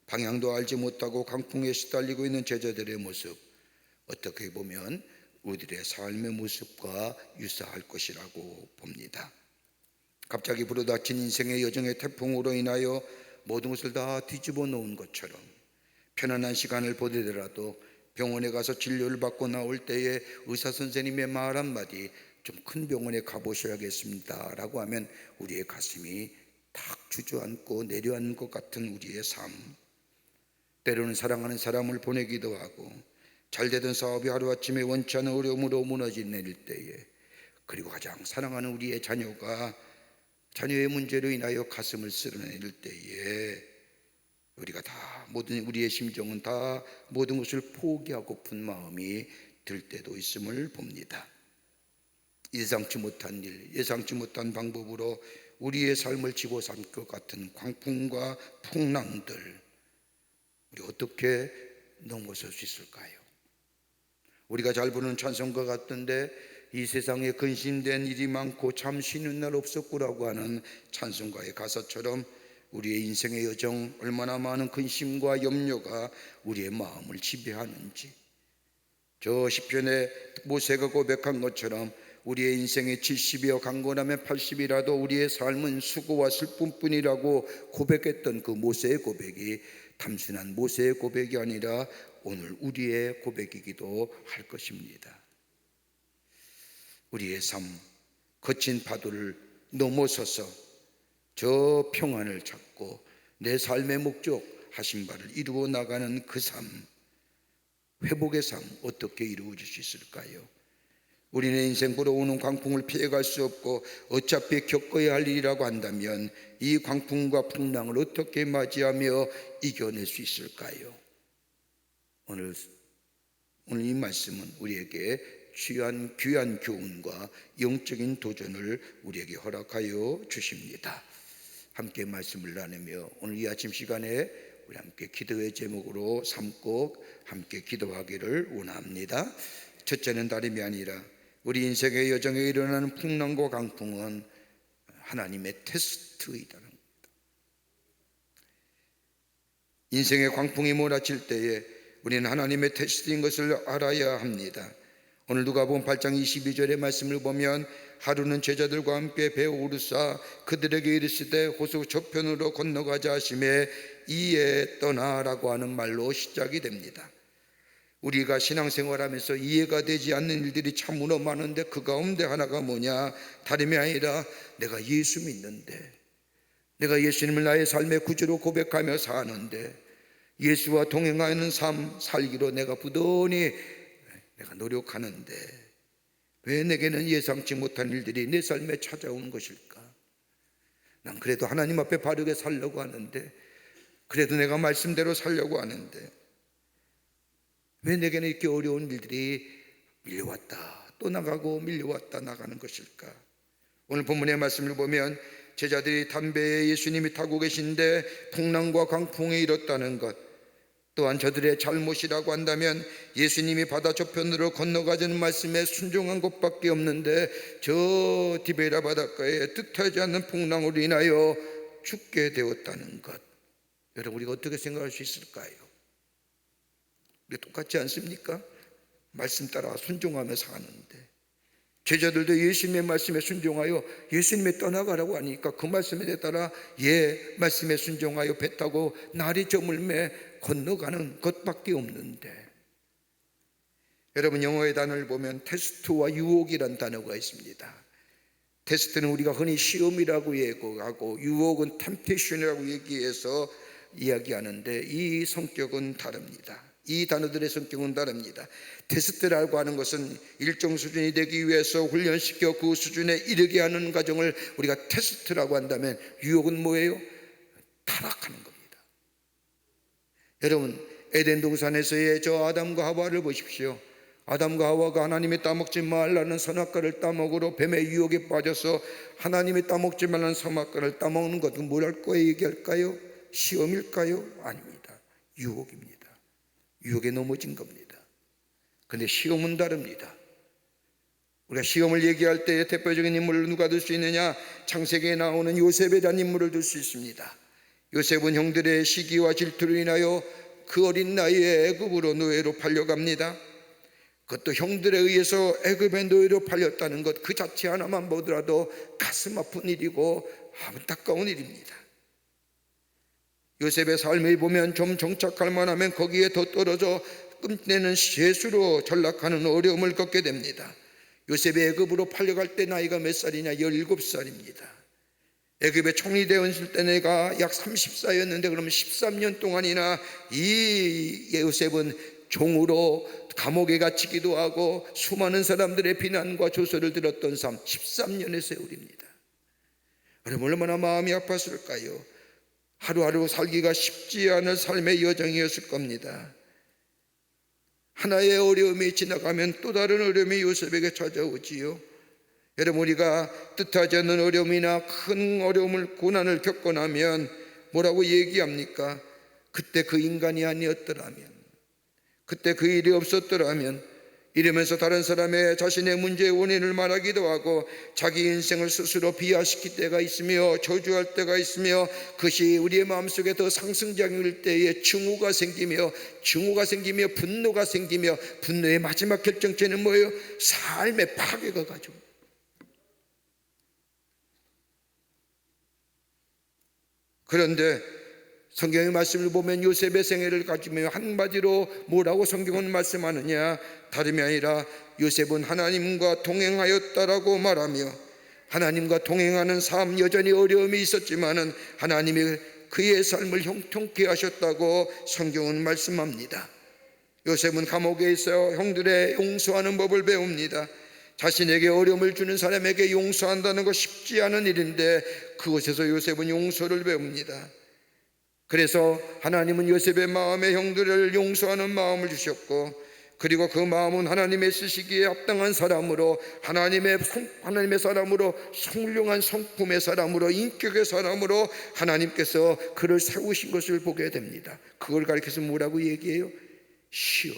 방향도 알지 못하고 강풍에 시달리고 있는 제자들의 모습, 어떻게 보면 우리들의 삶의 모습과 유사할 것이라고 봅니다. 갑자기 불어닥친 인생의 여정의 태풍으로 인하여 모든 것을 다 뒤집어 놓은 것처럼 편안한 시간을 보내더라도 병원에 가서 진료를 받고 나올 때에 의사 선생님의 말 한마디, 좀 큰 병원에 가보셔야겠습니다 라고 하면 우리의 가슴이 탁 주저앉고 내려앉는 것 같은 우리의 삶, 때로는 사랑하는 사람을 보내기도 하고 잘되던 사업이 하루아침에 원치 않은 어려움으로 무너진 내릴 때에, 그리고 가장 사랑하는 우리의 자녀의 문제로 인하여 가슴을 쓸어내릴 때에 우리가 다 모든 우리의 심정은 다 모든 것을 포기하고픈 마음이 들 때도 있음을 봅니다. 예상치 못한 일, 예상치 못한 방법으로 우리의 삶을 집어삼킬 것 같은 광풍과 풍랑들, 우리 어떻게 넘어설 수 있을까요? 우리가 잘 부르는 찬송가 같은데 이 세상에 근심된 일이 많고 참 쉬는 날 없었구라고 하는 찬송가의 가사처럼 우리의 인생의 여정, 얼마나 많은 근심과 염려가 우리의 마음을 지배하는지, 저 시편에 모세가 고백한 것처럼 우리의 인생의 70이여 강건하면 80이라도 우리의 삶은 수고와 슬픔뿐이라고 고백했던 그 모세의 고백이 단순한 모세의 고백이 아니라 오늘 우리의 고백이기도 할 것입니다. 우리의 삶, 거친 파도를 넘어서서 저 평안을 찾고 내 삶의 목적 하신 바를 이루어 나가는 그 삶, 회복의 삶 어떻게 이루어질 수 있을까요? 우리는 인생 불어오는 광풍을 피해갈 수 없고 어차피 겪어야 할 일이라고 한다면 이 광풍과 풍랑을 어떻게 맞이하며 이겨낼 수 있을까요? 오늘 이 말씀은 우리에게 귀한 교훈과 영적인 도전을 우리에게 허락하여 주십니다. 함께 말씀을 나누며 오늘 이 아침 시간에 우리 함께 기도의 제목으로 삼고 함께 기도하기를 원합니다. 첫째는 다름이 아니라 우리 인생의 여정에 일어나는 풍랑과 강풍은 하나님의 테스트이다는 겁니다. 인생의 광풍이 몰아칠 때에 우리는 하나님의 테스트인 것을 알아야 합니다. 오늘 누가복음 8장 22절의 말씀을 보면 하루는 제자들과 함께 배에 오르사 그들에게 이르시되 호수 저편으로 건너가자 하심에 이에 떠나라고 하는 말로 시작이 됩니다. 우리가 신앙생활하면서 이해가 되지 않는 일들이 참으로 많은데 그 가운데 하나가 뭐냐, 다름이 아니라 내가 예수 믿는데, 내가 예수님을 나의 삶의 구주로 고백하며 사는데 예수와 동행하는 삶 살기로 내가 부단히 내가 노력하는데 왜 내게는 예상치 못한 일들이 내 삶에 찾아오는 것일까? 난 그래도 하나님 앞에 바르게 살려고 하는데, 그래도 내가 말씀대로 살려고 하는데 왜 내게는 이렇게 어려운 일들이 밀려왔다 또 나가고 밀려왔다 나가는 것일까? 오늘 본문의 말씀을 보면 제자들이 담배에 예수님이 타고 계신데 풍랑과 강풍이 일었다는 것, 또한 저들의 잘못이라고 한다면 예수님이 바다 저편으로 건너가자는 말씀에 순종한 것밖에 없는데 저 디베라 바닷가에 뜻하지 않는 풍랑으로 인하여 죽게 되었다는 것, 여러분 우리가 어떻게 생각할 수 있을까요? 우리 똑같지 않습니까? 말씀 따라 순종하며 사는데 제자들도 예수님의 말씀에 순종하여 예수님이 떠나가라고 하니까 그 말씀에 따라 말씀에 순종하여 배 타고 날이 저물매 건너가는 것밖에 없는데, 여러분 영어의 단어를 보면 테스트와 유혹이란 단어가 있습니다. 테스트는 우리가 흔히 시험이라고 얘기하고 유혹은 템테이션이라고 얘기해서 이야기하는데 이 성격은 다릅니다. 이 단어들의 성격은 다릅니다. 테스트라고 하는 것은 일정 수준이 되기 위해서 훈련시켜 그 수준에 이르게 하는 과정을 우리가 테스트라고 한다면 유혹은 뭐예요? 타락하는 겁니다. 여러분 에덴 동산에서의 저 아담과 하와를 보십시오. 아담과 하와가 하나님이 따먹지 말라는 선악과를 따먹으러 뱀의 유혹에 빠져서 하나님이 따먹지 말라는 선악과를 따먹는 것은 뭐랄 거에 얘기할까요? 시험일까요? 아닙니다. 유혹입니다. 유혹에 넘어진 겁니다. 그런데 시험은 다릅니다. 우리가 시험을 얘기할 때 대표적인 인물을 누가 들 수 있느냐? 창세기에 나오는 요셉이라는 인물을 들 수 있습니다. 요셉은 형들의 시기와 질투로 인하여 그 어린 나이에 애굽으로 노예로 팔려갑니다. 그것도 형들에 의해서 애굽의 노예로 팔렸다는 것 그 자체 하나만 보더라도 가슴 아픈 일이고 안타까운 일입니다. 요셉의 삶을 보면 좀 정착할 만하면 거기에 더 떨어져 끝내는 세수로 전락하는 어려움을 겪게 됩니다. 요셉이 애굽으로 팔려갈 때 나이가 몇 살이냐? 17살입니다. 애굽의 총리 되었을 때 내가 약 34였는데 그러면 13년 동안이나 이 요셉은 종으로 감옥에 갇히기도 하고 수많은 사람들의 비난과 조소를 들었던 삶 13년의 세월입니다. 여러분 얼마나 마음이 아팠을까요? 하루하루 살기가 쉽지 않은 삶의 여정이었을 겁니다. 하나의 어려움이 지나가면 또 다른 어려움이 요셉에게 찾아오지요. 여러분 우리가 뜻하지 않는 어려움이나 큰 어려움을 고난을 겪고 나면 뭐라고 얘기합니까? 그때 그 인간이 아니었더라면, 그때 그 일이 없었더라면 이러면서 다른 사람의 자신의 문제의 원인을 말하기도 하고 자기 인생을 스스로 비하시킬 때가 있으며 저주할 때가 있으며 그것이 우리의 마음속에 더 상승작용일 때에 증오가 생기며 분노가 생기며 분노의 마지막 결정체는 뭐예요? 삶의 파괴가 가죠. 그런데 성경의 말씀을 보면 요셉의 생애를 가지며 한마디로 뭐라고 성경은 말씀하느냐? 다름이 아니라 요셉은 하나님과 동행하였다라고 말하며 하나님과 동행하는 삶 여전히 어려움이 있었지만은 하나님이 그의 삶을 형통케 하셨다고 성경은 말씀합니다. 요셉은 감옥에 있어 형들의 용서하는 법을 배웁니다. 자신에게 어려움을 주는 사람에게 용서한다는 것 쉽지 않은 일인데 그곳에서 요셉은 용서를 배웁니다. 그래서 하나님은 요셉의 마음에 형들을 용서하는 마음을 주셨고 그리고 그 마음은 하나님의 쓰시기에 합당한 사람으로 하나님의 사람으로 훌륭한 성품의 사람으로 인격의 사람으로 하나님께서 그를 세우신 것을 보게 됩니다. 그걸 가리켜서 뭐라고 얘기해요? 시험.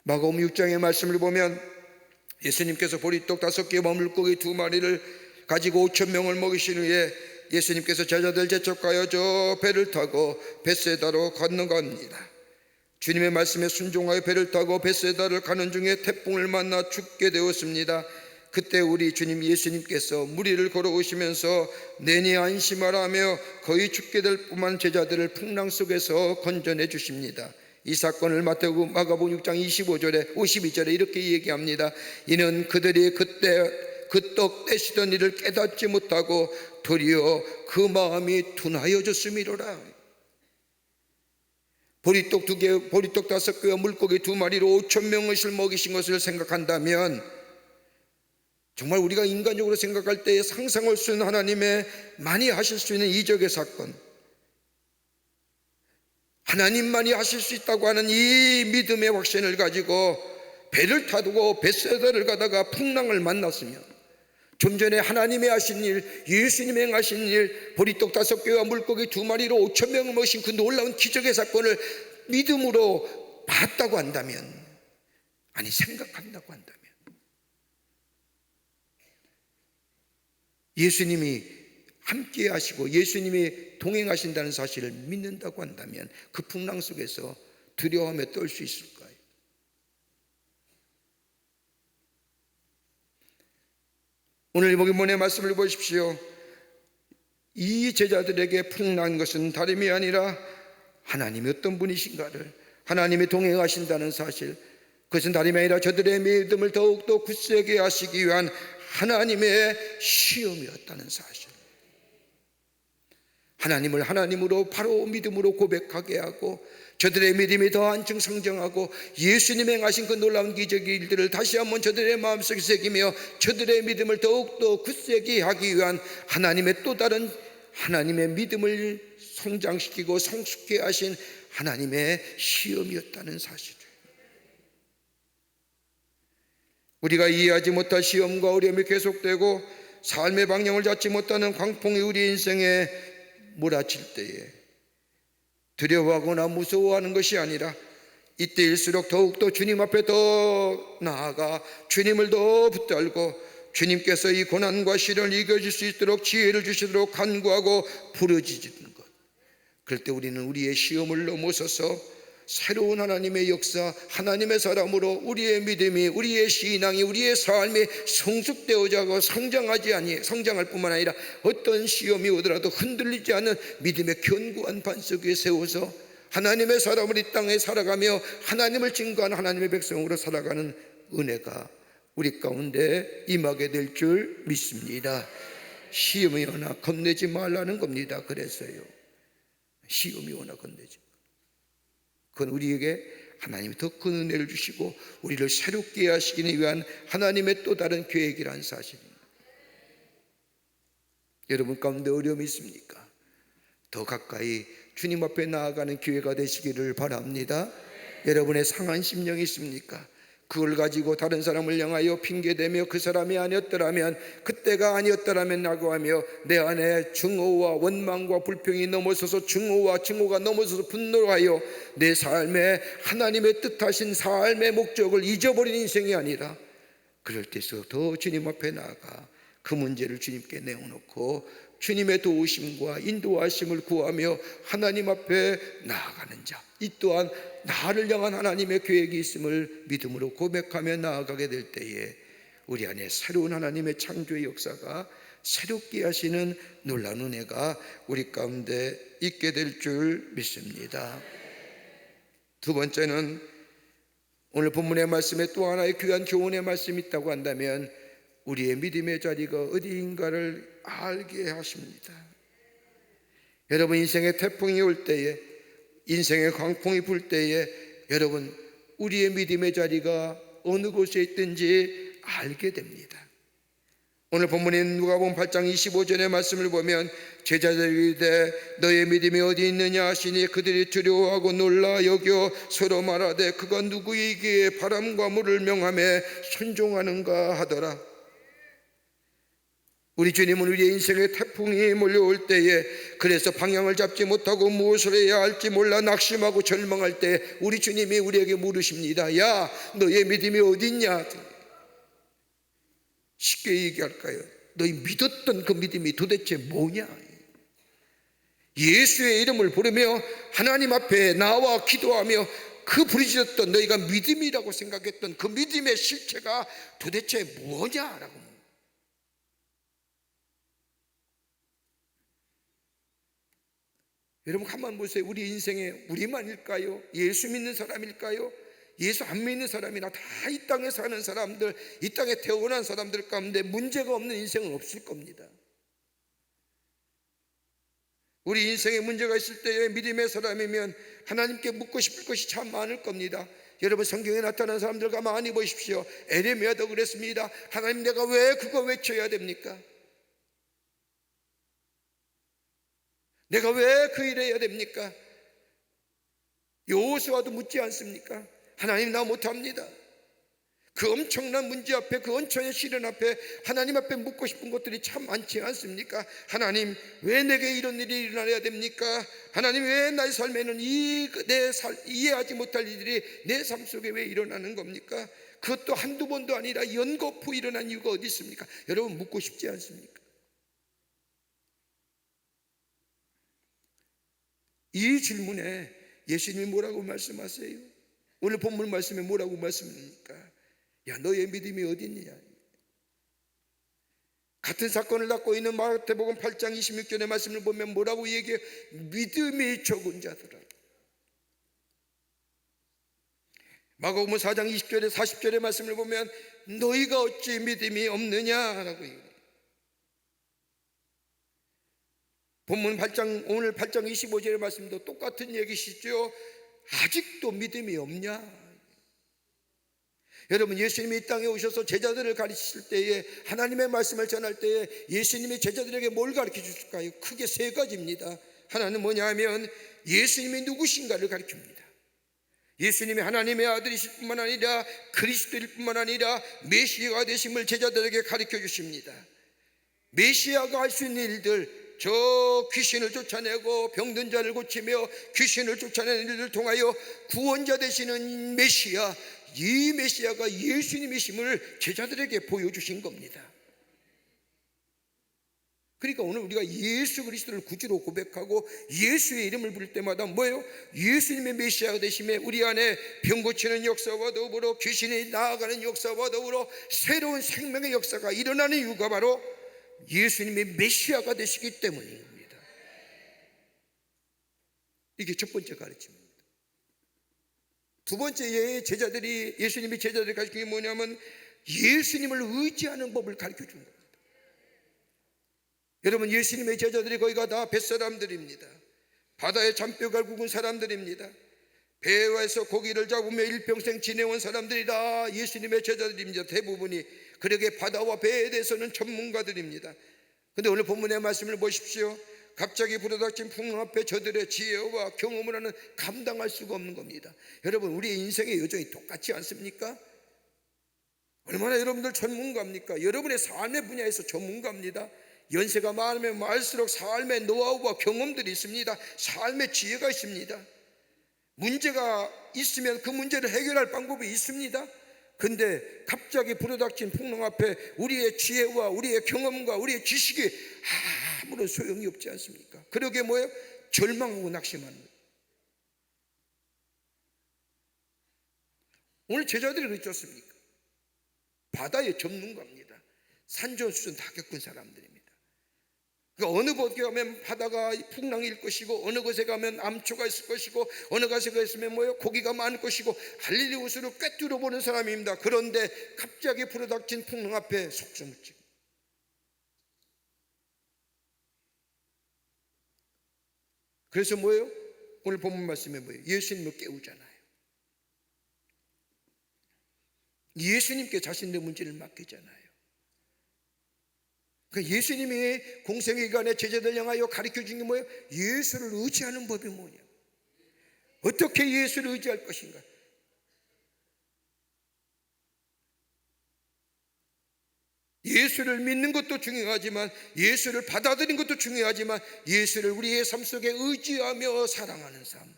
마가복음 6장의 말씀을 보면 예수님께서 보리떡 5개와 물고기 2마리를 가지고 5,000명을 먹이신 후에 예수님께서 제자들 재촉하여 저 배를 타고 벳세다로 건너갑니다. 주님의 말씀에 순종하여 배를 타고 벳세다를 가는 중에 태풍을 만나 죽게 되었습니다. 그때 우리 주님 예수님께서 무리를 걸어오시면서 내니 안심하라 하며 거의 죽게 될 뻔한 제자들을 풍랑 속에서 건져내 주십니다. 이 사건을 마가복음 6장 52절에 이렇게 얘기합니다. 이는 그들이 그때 그 떡 떼시던 일을 깨닫지 못하고 도리어 그 마음이 둔하여졌음이로라. 보리떡 2개, 보리떡 5개와 물고기 2마리로 5,000명을 먹이신 것을 생각한다면 정말 우리가 인간적으로 생각할 때 상상할 수 있는 하나님의 많이 하실 수 있는 이적의 사건, 하나님만이 하실 수 있다고 하는 이 믿음의 확신을 가지고 배를 타두고 벳세다를 가다가 풍랑을 만났으면 좀 전에 하나님의 하신 일, 예수님의 행하신 일, 보리떡 5개와 물고기 2마리로 5,000명을 모신 그 놀라운 기적의 사건을 믿음으로 봤다고 한다면, 아니 생각한다고 한다면, 예수님이 함께 하시고 예수님이 동행하신다는 사실을 믿는다고 한다면 그 풍랑 속에서 두려워하며 떨 수 있을까요? 오늘 본문의 말씀을 보십시오. 이 제자들에게 풍랑한 것은 다름이 아니라 하나님이 어떤 분이신가를, 하나님이 동행하신다는 사실, 그것은 다름이 아니라 저들의 믿음을 더욱더 굳세게 하시기 위한 하나님의 시험이었다는 사실. 하나님을 하나님으로 바로 믿음으로 고백하게 하고 저들의 믿음이 더 한층 성장하고 예수님이 행하신 그 놀라운 기적의 일들을 다시 한번 저들의 마음속에 새기며 저들의 믿음을 더욱더 굳세게 하기 위한 하나님의 또 다른 하나님의 믿음을 성장시키고 성숙케 하신 하나님의 시험이었다는 사실을, 우리가 이해하지 못할 시험과 어려움이 계속되고 삶의 방향을 잡지 못하는 광풍이 우리 인생에 몰아칠 때에 두려워하거나 무서워하는 것이 아니라 이때일수록 더욱더 주님 앞에 더 나아가 주님을 더 붙들고 주님께서 이 고난과 시련을 이겨줄 수 있도록 지혜를 주시도록 간구하고 부르짖는 것. 그럴 때 우리는 우리의 시험을 넘어서서 새로운 하나님의 역사, 하나님의 사람으로 우리의 믿음이, 우리의 신앙이, 우리의 삶이 성숙되어져 가고 성장할 뿐만 아니라 어떤 시험이 오더라도 흔들리지 않는 믿음의 견고한 반석 위에 세워서 하나님의 사람을 이 땅에 살아가며 하나님을 증거하는 하나님의 백성으로 살아가는 은혜가 우리 가운데 임하게 될 줄 믿습니다. 시험이 오나 겁내지 말라는 겁니다. 그래서요, 시험이 오나 겁내지, 그건 우리에게 하나님이 더 큰 은혜를 주시고 우리를 새롭게 하시기 위한 하나님의 또 다른 계획이라는 사실입니다. 여러분 가운데 어려움이 있습니까? 더 가까이 주님 앞에 나아가는 기회가 되시기를 바랍니다. 여러분의 상한 심령이 있습니까? 그걸 가지고 다른 사람을 향하여 핑계대며 그 사람이 아니었더라면, 그때가 아니었더라면 라고 하며 내 안에 증오와 원망과 불평이 넘어서서 증오가 넘어서서 분노로 하여 내 삶에 하나님의 뜻하신 삶의 목적을 잊어버린 인생이 아니라, 그럴 때일수록 더 주님 앞에 나아가 그 문제를 주님께 내어놓고 주님의 도우심과 인도하심을 구하며 하나님 앞에 나아가는 자, 이 또한 나를 향한 하나님의 계획이 있음을 믿음으로 고백하며 나아가게 될 때에 우리 안에 새로운 하나님의 창조의 역사가, 새롭게 하시는 놀라운 은혜가 우리 가운데 있게 될 줄 믿습니다. 두 번째는 오늘 본문의 말씀에 또 하나의 귀한 교훈의 말씀이 있다고 한다면 우리의 믿음의 자리가 어디인가를 알게 하십니다. 여러분, 인생의 태풍이 올 때에, 인생의 광풍이 불 때에 여러분, 우리의 믿음의 자리가 어느 곳에 있든지 알게 됩니다. 오늘 본문인 누가복음 8장 25절의 말씀을 보면 제자들이 이르되 너의 믿음이 어디 있느냐 하시니 그들이 두려워하고 놀라 여겨 서로 말하되 그가 누구이기에 바람과 물을 명하며 순종하는가 하더라. 우리 주님은 우리의 인생의 태풍이 몰려올 때에, 그래서 방향을 잡지 못하고 무엇을 해야 할지 몰라 낙심하고 절망할 때 우리 주님이 우리에게 물으십니다. 야, 너의 믿음이 어디 있냐? 쉽게 얘기할까요? 너희 믿었던 그 믿음이 도대체 뭐냐? 예수의 이름을 부르며 하나님 앞에 나와 기도하며 그 부르짖었던 너희가 믿음이라고 생각했던 그 믿음의 실체가 도대체 뭐냐라고. 여러분 가만 보세요. 우리 인생에 우리만일까요? 예수 믿는 사람일까요? 예수 안 믿는 사람이나 다 이 땅에 사는 사람들, 이 땅에 태어난 사람들 가운데 문제가 없는 인생은 없을 겁니다. 우리 인생에 문제가 있을 때에 믿음의 사람이면 하나님께 묻고 싶을 것이 참 많을 겁니다. 여러분, 성경에 나타난 사람들 가만히 보십시오. 에레미야도 그랬습니다. 하나님, 내가 왜 그거 외쳐야 됩니까? 내가 왜 그 일을 해야 됩니까? 여호수아도 묻지 않습니까? 하나님, 나 못합니다. 그 엄청난 문제 앞에, 그 엄청난 시련 앞에 하나님 앞에 묻고 싶은 것들이 참 많지 않습니까? 하나님, 왜 내게 이런 일이 일어나야 됩니까? 하나님, 왜 나의 삶에는 이해하지 못할 일들이 내 삶 속에 왜 일어나는 겁니까? 그것도 한두 번도 아니라 연거푸 일어난 이유가 어디 있습니까? 여러분, 묻고 싶지 않습니까? 이 질문에 예수님이 뭐라고 말씀하세요? 오늘 본문 말씀에 뭐라고 말씀합니까? 야, 너의 믿음이 어디 있느냐? 같은 사건을 갖고 있는 마태복음 8장 26절의 말씀을 보면 뭐라고 얘기해요? 믿음이 적은 자들아. 마가복음 4장 20절에 40절의 말씀을 보면 너희가 어찌 믿음이 없느냐라고 얘기해요. 본문 8장, 오늘 8장 25절의 말씀도 똑같은 얘기시죠. 아직도 믿음이 없냐? 여러분, 예수님이 이 땅에 오셔서 제자들을 가르치실 때에, 하나님의 말씀을 전할 때에 예수님이 제자들에게 뭘 가르쳐 주실까요? 크게 세 가지입니다. 하나는 뭐냐 하면 예수님이 누구신가를 가르칩니다. 예수님이 하나님의 아들이실 뿐만 아니라 그리스도일 뿐만 아니라 메시아가 되심을 제자들에게 가르쳐 주십니다. 메시아가 할 수 있는 일들, 저 귀신을 쫓아내고 병든 자를 고치며 귀신을 쫓아내는 일을 통하여 구원자 되시는 메시아, 이 메시아가 예수님이심을 제자들에게 보여주신 겁니다. 그러니까 오늘 우리가 예수 그리스도를 구주로 고백하고 예수의 이름을 부를 때마다 뭐예요? 예수님의 메시아가 되심에 우리 안에 병 고치는 역사와 더불어 귀신이 나아가는 역사와 더불어 새로운 생명의 역사가 일어나는 이유가 바로 예수님의 메시아가 되시기 때문입니다. 이게 첫 번째 가르침입니다. 두 번째, 제자들이, 예수님이 제자들이 가르친 게 뭐냐면 예수님을 의지하는 법을 가르쳐 준 겁니다. 여러분, 예수님의 제자들이 거기가 다 뱃사람들입니다. 바다에 잔뼈가 굵은 사람들입니다. 배에서 고기를 잡으며 일평생 지내온 사람들이다 예수님의 제자들입니다. 대부분이. 그러게 바다와 배에 대해서는 전문가들입니다. 그런데 오늘 본문의 말씀을 보십시오. 갑자기 불어닥친 풍랑 앞에 저들의 지혜와 경험을 하는 감당할 수가 없는 겁니다. 여러분, 우리의 인생의 여정이 똑같지 않습니까? 얼마나 여러분들 전문가입니까? 여러분의 삶의 분야에서 전문가입니다. 연세가 많으면 많을수록 삶의 노하우와 경험들이 있습니다. 삶의 지혜가 있습니다. 문제가 있으면 그 문제를 해결할 방법이 있습니다. 근데 갑자기 불어닥친 풍랑 앞에 우리의 지혜와 우리의 경험과 우리의 지식이 아무런 소용이 없지 않습니까? 그러게 뭐예요? 절망하고 낙심하는 거예요. 오늘 제자들이 그렇지 않습니까? 바다의 전문가입니다. 산전수전 다 겪은 사람들입니다. 그러니까 어느 곳에 가면 바다가 풍랑일 것이고, 어느 곳에 가면 암초가 있을 것이고, 어느 곳에 있으면 뭐예요? 고기가 많을 것이고, 할일이 옷으로 꿰뚫어 보는 사람입니다. 그런데 갑자기 불어닥친 풍랑 앞에 속수무책. 그래서 뭐예요? 오늘 본문 말씀에 뭐예요? 예수님을 깨우잖아요. 예수님께 자신의 문제를 맡기잖아요. 그러니까 예수님이 공생의 기간에 제자들 향하여 가르쳐 준 게 뭐예요? 예수를 의지하는 법이 뭐냐? 어떻게 예수를 의지할 것인가? 예수를 믿는 것도 중요하지만, 예수를 받아들이는 것도 중요하지만, 예수를 우리의 삶 속에 의지하며 사랑하는 삶,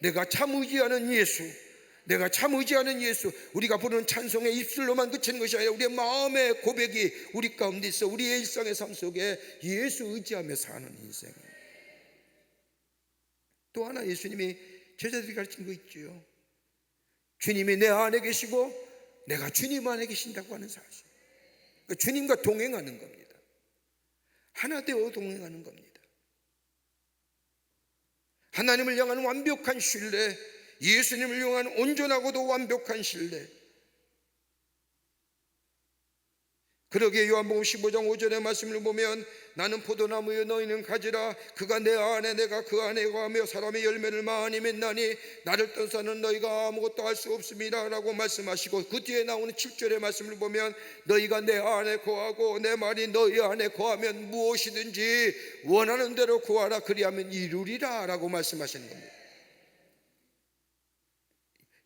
내가 참 의지하는 예수, 내가 참 의지하는 예수, 우리가 부르는 찬송의 입술로만 그치는 것이 아니라 우리의 마음의 고백이 우리 가운데 있어 우리의 일상의 삶 속에 예수 의지하며 사는 인생. 또 하나 예수님이 제자들이 가르친 거 있죠. 주님이 내 안에 계시고 내가 주님 안에 계신다고 하는 사실. 그러니까 주님과 동행하는 겁니다. 하나 되어 동행하는 겁니다. 하나님을 향한 완벽한 신뢰, 예수님을 향한 온전하고도 완벽한 신뢰. 그러기에 요한복음 15장 5절의 말씀을 보면 나는 포도나무여 너희는 가지라 그가 내 안에 내가 그 안에 거하며 사람의 열매를 많이 맺나니 나를 떠나서는 너희가 아무것도 할 수 없습니다 라고 말씀하시고, 그 뒤에 나오는 7절의 말씀을 보면 너희가 내 안에 거하고 내 말이 너희 안에 거하면 무엇이든지 원하는 대로 구하라 그리하면 이루리라 라고 말씀하시는 겁니다.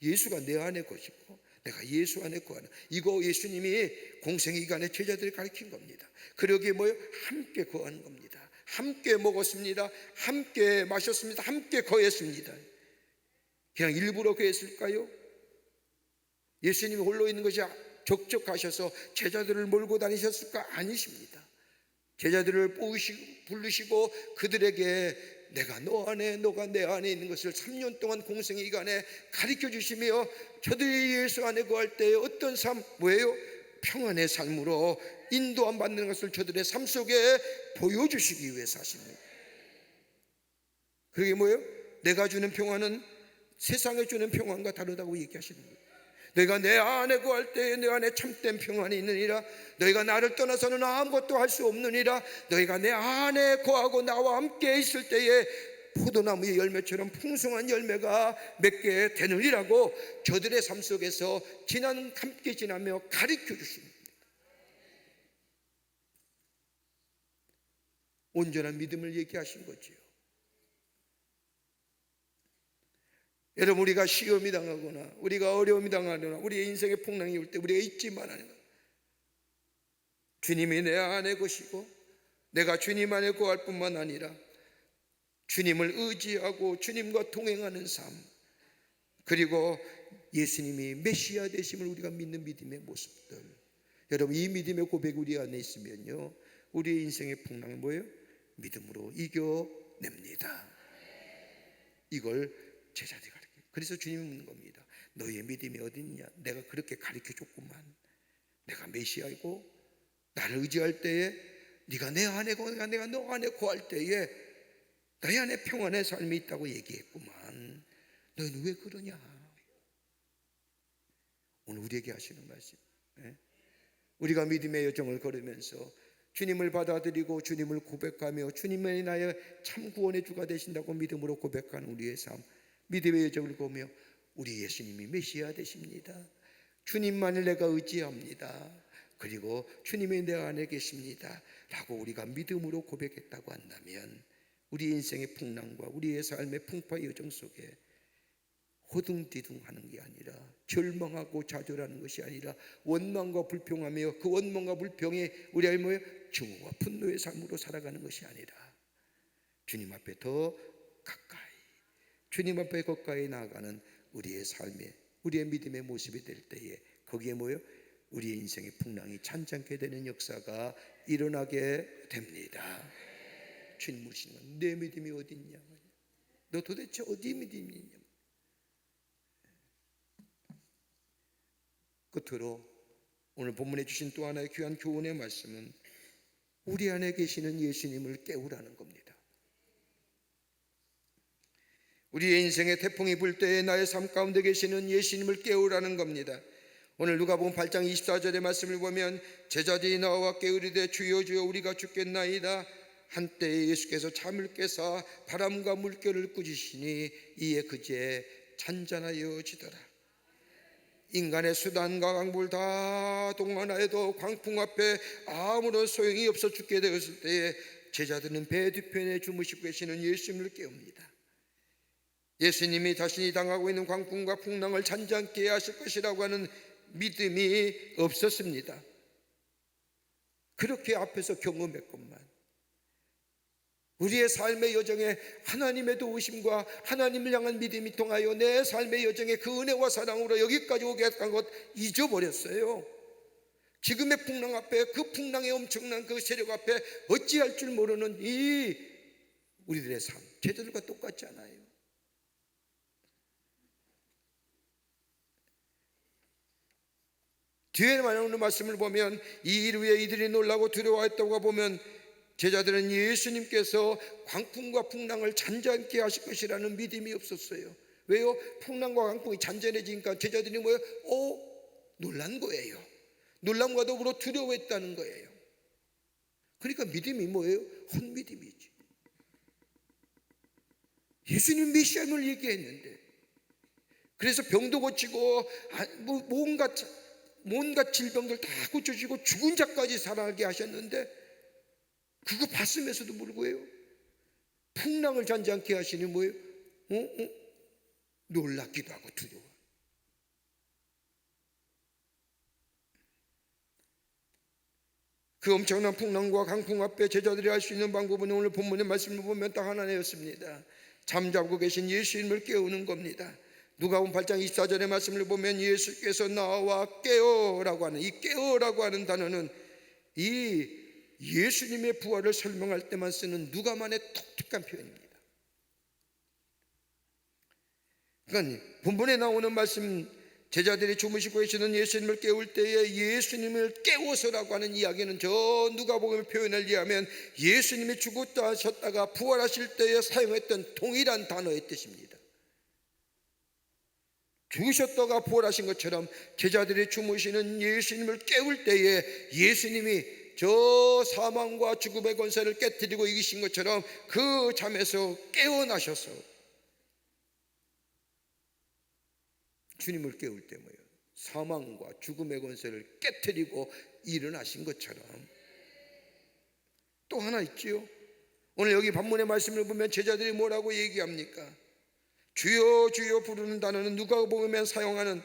예수가 내 안에 거시고 내가 예수 안에 거하는, 이거 예수님이 공생의 기간에 제자들을 가르친 겁니다. 그러기에 뭐예요? 함께 거하는 겁니다. 함께 먹었습니다. 함께 마셨습니다. 함께 거했습니다. 그냥 일부러 거했을까요? 예수님이 홀로 있는 것이 적적하셔서 제자들을 몰고 다니셨을까? 아니십니다. 제자들을 부르시고 그들에게 내가 너 안에 너가 내 안에 있는 것을 3년 동안 공생의 기간에 가르쳐 주시며 저들이 예수 안에 거할 때 어떤 삶, 뭐예요? 평안의 삶으로 인도함 받는 것을 저들의 삶 속에 보여주시기 위해서 하십니다. 그게 뭐예요? 내가 주는 평안은 세상에 주는 평안과 다르다고 얘기하시는 거예요. 너희가 내 안에 거할 때에 내 안에 참된 평안이 있느니라. 너희가 나를 떠나서는 아무것도 할 수 없느니라. 너희가 내 안에 거하고 나와 함께 있을 때에 포도나무의 열매처럼 풍성한 열매가 맺게 되느니라고 저들의 삶 속에서 함께 지나며 가르쳐 주십니다. 온전한 믿음을 얘기하신 거지요. 여러분, 우리가 시험이 당하거나 우리가 어려움이 당하거나 우리의 인생의 풍랑이 올 때 우리가 잊지 말아야 하는 것, 주님이 내 안에 것이고 내가 주님 안에 거할 뿐만 아니라 주님을 의지하고 주님과 동행하는 삶, 그리고 예수님이 메시아 되심을 우리가 믿는 믿음의 모습들, 여러분 이 믿음의 고백이 우리 안에 있으면요, 우리의 인생의 풍랑은 뭐예요? 믿음으로 이겨냅니다. 이걸 제자들이 가르쳐요. 그래서 주님이 묻는 겁니다. 너희의 믿음이 어디 있냐? 내가 그렇게 가르쳐줬구만. 내가 메시아이고 나를 의지할 때에 네가 내 안에 거, 내가 너 안에 거할 때에 너희 안에 평안의 삶이 있다고 얘기했구만. 너희는 왜 그러냐? 오늘 우리에게 하시는 말씀, 우리가 믿음의 여정을 걸으면서 주님을 받아들이고 주님을 고백하며 주님의 나의 참 구원의 주가 되신다고 믿음으로 고백하는 우리의 삶, 믿음의 여정을 걸으며 우리 예수님이 메시아 되십니다. 주님만을 내가 의지합니다. 그리고 주님이 내 안에 계십니다 라고 우리가 믿음으로 고백했다고 한다면 우리 인생의 풍랑과 우리의 삶의 풍파 여정 속에 호둥디둥하는 게 아니라, 절망하고 좌절하는 것이 아니라 원망과 불평하며 그 원망과 불평이 우리 안에 뭐예요? 증오와 분노의 삶으로 살아가는 것이 아니라 주님 앞에 더 가까이, 주님 앞에 가까이 나아가는 우리의 삶의, 우리의 믿음의 모습이 될 때에 거기에 뭐예요? 우리의 인생의 풍랑이 잔잔케 되는 역사가 일어나게 됩니다. 주님 물으시는 건 내 믿음이 어디 있냐? 너 도대체 어디 믿음이 있냐? 끝으로 오늘 본문에 주신 또 하나의 귀한 교훈의 말씀은 우리 안에 계시는 예수님을 깨우라는 겁니다. 우리의 인생에 태풍이 불 때에 나의 삶 가운데 계시는 예수님을 깨우라는 겁니다. 오늘 누가복음 8장 24절의 말씀을 보면 제자들이 나와 깨우리되 주여 주여 우리가 죽겠나이다. 한때에 예수께서 잠을 깨사 바람과 물결을 꾸짖으시니 이에 그제 잔잔하여지더라. 인간의 수단과 강물 다 동원하여도 광풍 앞에 아무런 소용이 없어 죽게 되었을 때에 제자들은 배 뒤편에 주무시고 계시는 예수님을 깨웁니다. 예수님이 자신이 당하고 있는 광풍과 풍랑을 잔잔케 하실 것이라고 하는 믿음이 없었습니다. 그렇게 앞에서 경험했건만 우리의 삶의 여정에 하나님의 도우심과 하나님을 향한 믿음이 통하여 내 삶의 여정에 그 은혜와 사랑으로 여기까지 오게 했던 것 잊어버렸어요. 지금의 풍랑 앞에, 그 풍랑의 엄청난 그 세력 앞에 어찌할 줄 모르는 이 우리들의 삶, 제자들과 똑같지 않아요. 뒤에 나오는 말씀을 보면 이 일 후에 이들이 놀라고 두려워했다고 보면 제자들은 예수님께서 광풍과 풍랑을 잔잔케 하실 것이라는 믿음이 없었어요. 왜요? 풍랑과 광풍이 잔잔해지니까 제자들이 뭐예요? 놀란 거예요. 놀람과 더불어 두려워했다는 거예요. 그러니까 믿음이 뭐예요? 헛믿음이지. 예수님 메시아임을 얘기했는데, 그래서 병도 고치고 뭔가 질병들 다 고쳐주시고 죽은 자까지 살아나게 하셨는데 그거 봤음에서도 불구해요 풍랑을 잔잔케 하시니 뭐예요? 놀랍기도 하고 두려워. 그 엄청난 풍랑과 강풍 앞에 제자들이 할 수 있는 방법은 오늘 본문의 말씀을 보면 딱 하나였습니다. 잠자고 계신 예수님을 깨우는 겁니다. 누가복음 8장 24절의 말씀을 보면 예수께서 나와 깨어라고 하는, 이 깨어라고 하는 단어는 이 예수님의 부활을 설명할 때만 쓰는 누가만의 독특한 표현입니다. 그러니까 본문에 나오는 말씀, 제자들이 주무시고 계시는 예수님을 깨울 때에 예수님을 깨워서라고 하는 이야기는 저 누가복음의 표현을 이해하면 예수님이 죽었다 하셨다가 부활하실 때에 사용했던 동일한 단어의 뜻입니다. 죽으셨다가 부활하신 것처럼 제자들이 주무시는 예수님을 깨울 때에 예수님이 저 사망과 죽음의 권세를 깨뜨리고 이기신 것처럼 그 잠에서 깨어나셔서 주님을 깨울 때 뭐예요? 사망과 죽음의 권세를 깨뜨리고 일어나신 것처럼 또 하나 있지요. 오늘 여기 본문의 말씀을 보면 제자들이 뭐라고 얘기합니까? 주여 주여 부르는 단어는 누가복음에 사용하는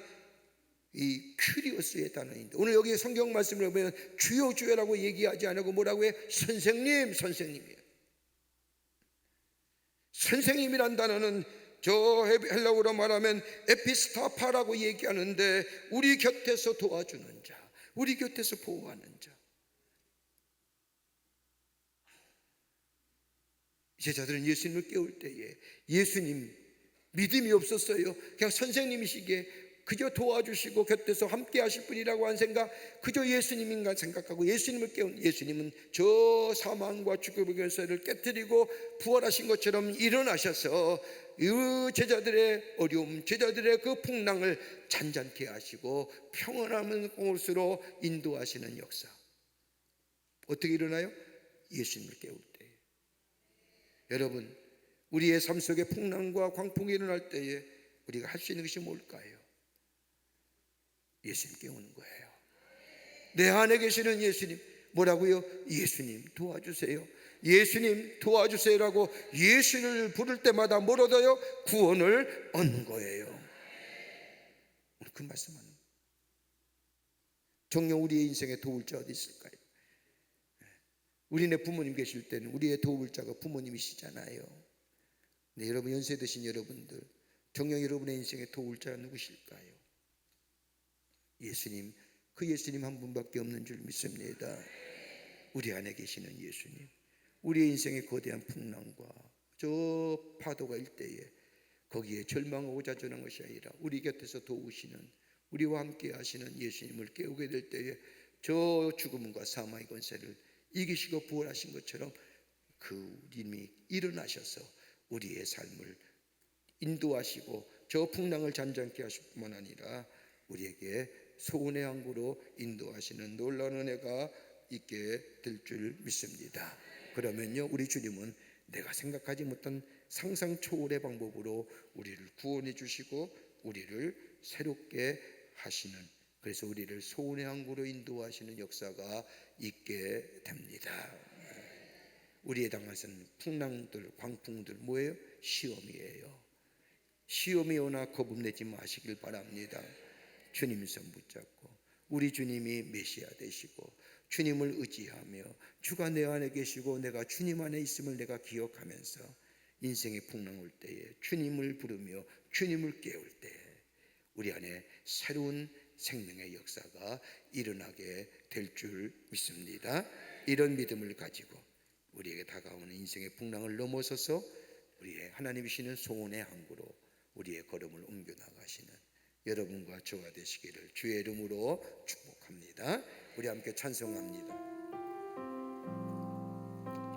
이 큐리오스의 단어인데, 오늘 여기 성경 말씀을 보면 주여 주여라고 얘기하지 않고 뭐라고 해? 선생님, 선생님이에요. 선생님이란 단어는 저 헬라어로 말하면 에피스타파라고 얘기하는데, 우리 곁에서 도와주는 자, 우리 곁에서 보호하는 자. 제자들은 예수님을 깨울 때에 예수님 믿음이 없었어요. 그냥 선생님이시기에 그저 도와주시고 곁에서 함께 하실 분이라고 한 생각, 그저 예수님인가 생각하고 예수님을 깨운, 예수님은 저 사망과 죽음의 권세를 깨뜨리고 부활하신 것처럼 일어나셔서 그 제자들의 어려움, 제자들의 그 풍랑을 잔잔케 하시고 평안한 곳으로 인도하시는 역사. 어떻게 일어나요? 예수님을 깨울 때. 여러분, 우리의 삶 속에 풍랑과 광풍이 일어날 때에 우리가 할 수 있는 것이 뭘까요? 예수님 깨우는 거예요. 내 안에 계시는 예수님, 뭐라고요? 예수님 도와주세요, 예수님 도와주세요라고 예수를 부를 때마다 뭘 얻어요? 구원을 얻는 거예요. 오늘 그 말씀하는 거예요. 정녕 우리의 인생에 도울 자 어디 있을까요? 우리네 부모님 계실 때는 우리의 도울 자가 부모님이시잖아요. 네, 여러분 연세 드신 여러분들, 정녕 여러분의 인생에 도울 자가 누구실까요? 예수님, 그 예수님 한 분밖에 없는 줄 믿습니다. 우리 안에 계시는 예수님, 우리의 인생의 거대한 풍랑과 저 파도가 일 때에 거기에 절망하고 좌절한 것이 아니라 우리 곁에서 도우시는, 우리와 함께 하시는 예수님을 깨우게 될 때에 저 죽음과 사망의 권세를 이기시고 부활하신 것처럼 그 님이 일어나셔서 우리의 삶을 인도하시고 저 풍랑을 잔잔케 하실 뿐만 아니라 우리에게 소원의 항구로 인도하시는 놀라운 은혜가 있게 될 줄 믿습니다. 그러면요, 우리 주님은 내가 생각하지 못한 상상 초월의 방법으로 우리를 구원해 주시고 우리를 새롭게 하시는, 그래서 우리를 소원의 항구로 인도하시는 역사가 있게 됩니다. 우리의 당하신 풍랑들, 광풍들 뭐예요? 시험이에요. 시험이 오나 겁내지 마시길 바랍니다. 주님 손 붙잡고 우리 주님이 메시아 되시고 주님을 의지하며 주가 내 안에 계시고 내가 주님 안에 있음을 내가 기억하면서 인생의 풍랑 올 때에 주님을 부르며 주님을 깨울 때 우리 안에 새로운 생명의 역사가 일어나게 될 줄 믿습니다. 이런 믿음을 가지고 우리에게 다가오는 인생의 풍랑을 넘어서서 우리의 하나님이시는 소원의 항구로 우리의 걸음을 옮겨 나가시는 여러분과 저와 되시기를 주의 이름으로 축복합니다. 우리 함께 찬송합니다.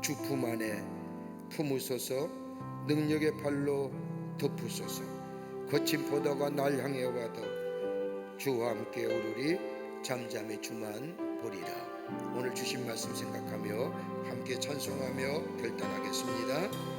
주 품 안에 품으소서, 능력의 발로 덮으소서. 거친 포도가 날 향해 와도 주와 함께 오르리, 잠잠히 주만 보리라. 오늘 주신 말씀 생각하며 함께 찬송하며 결단하겠습니다.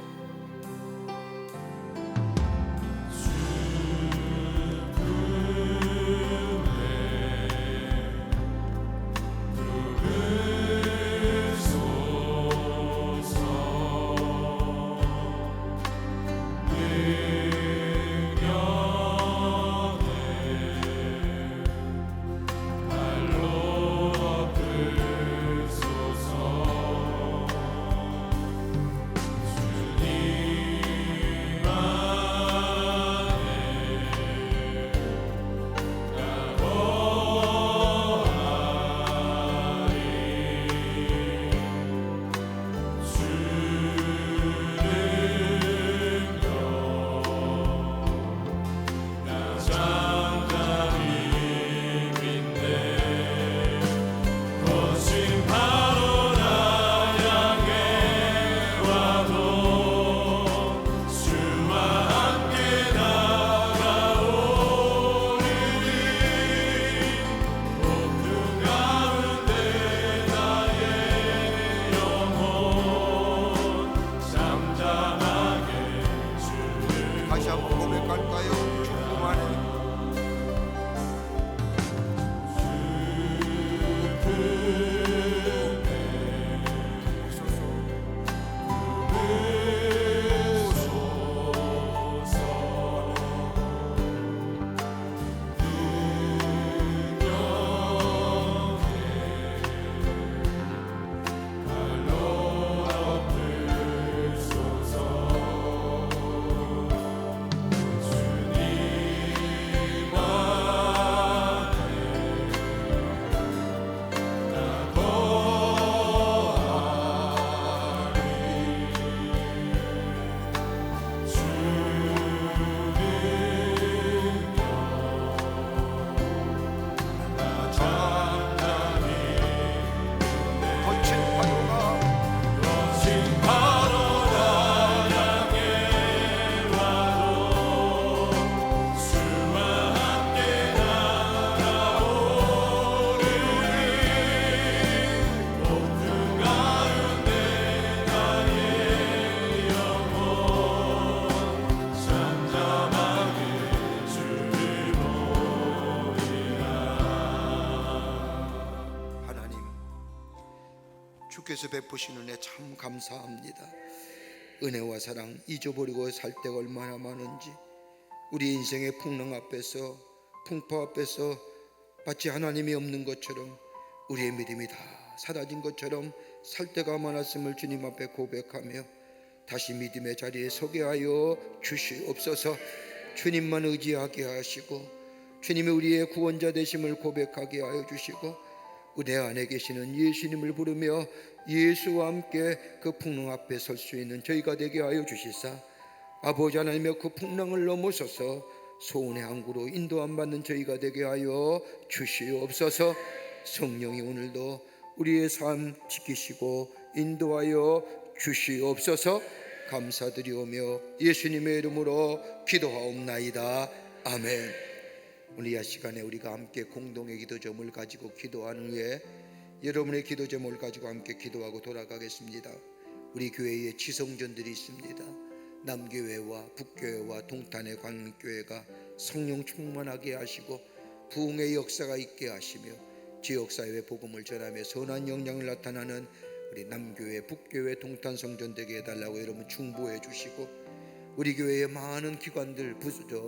주께서 베푸신 은혜 참 감사합니다. 은혜와 사랑 잊어버리고 살 때가 얼마나 많은지, 우리 인생의 풍랑 앞에서, 풍파 앞에서 마치 하나님이 없는 것처럼, 우리의 믿음이 다 사라진 것처럼 살 때가 많았음을 주님 앞에 고백하며 다시 믿음의 자리에 서게 하여 주시옵소서. 주님만 의지하게 하시고 주님이 우리의 구원자 되심을 고백하게 하여 주시고, 내 안에 계시는 예수님을 부르며 예수와 함께 그 풍랑 앞에 설 수 있는 저희가 되게 하여 주시사, 아버지 하나님의 그 풍랑을 넘어서서 소원의 항구로 인도함 받는 저희가 되게 하여 주시옵소서. 성령이 오늘도 우리의 삶 지키시고 인도하여 주시옵소서. 감사드리오며 예수님의 이름으로 기도하옵나이다. 아멘. 오늘 이 시간에 우리가 함께 공동의 기도 제목을 가지고 기도한 후에 여러분의 기도 제목을 가지고 함께 기도하고 돌아가겠습니다. 우리 교회에 지성전들이 있습니다. 남교회와 북교회와 동탄의 광교회가 성령 충만하게 하시고 부흥의 역사가 있게 하시며 지역사회에 복음을 전하며 선한 영향을 나타나는 우리 남교회, 북교회, 동탄 성전 되게 해달라고 여러분 중보해 주시고, 우리 교회에 많은 기관들,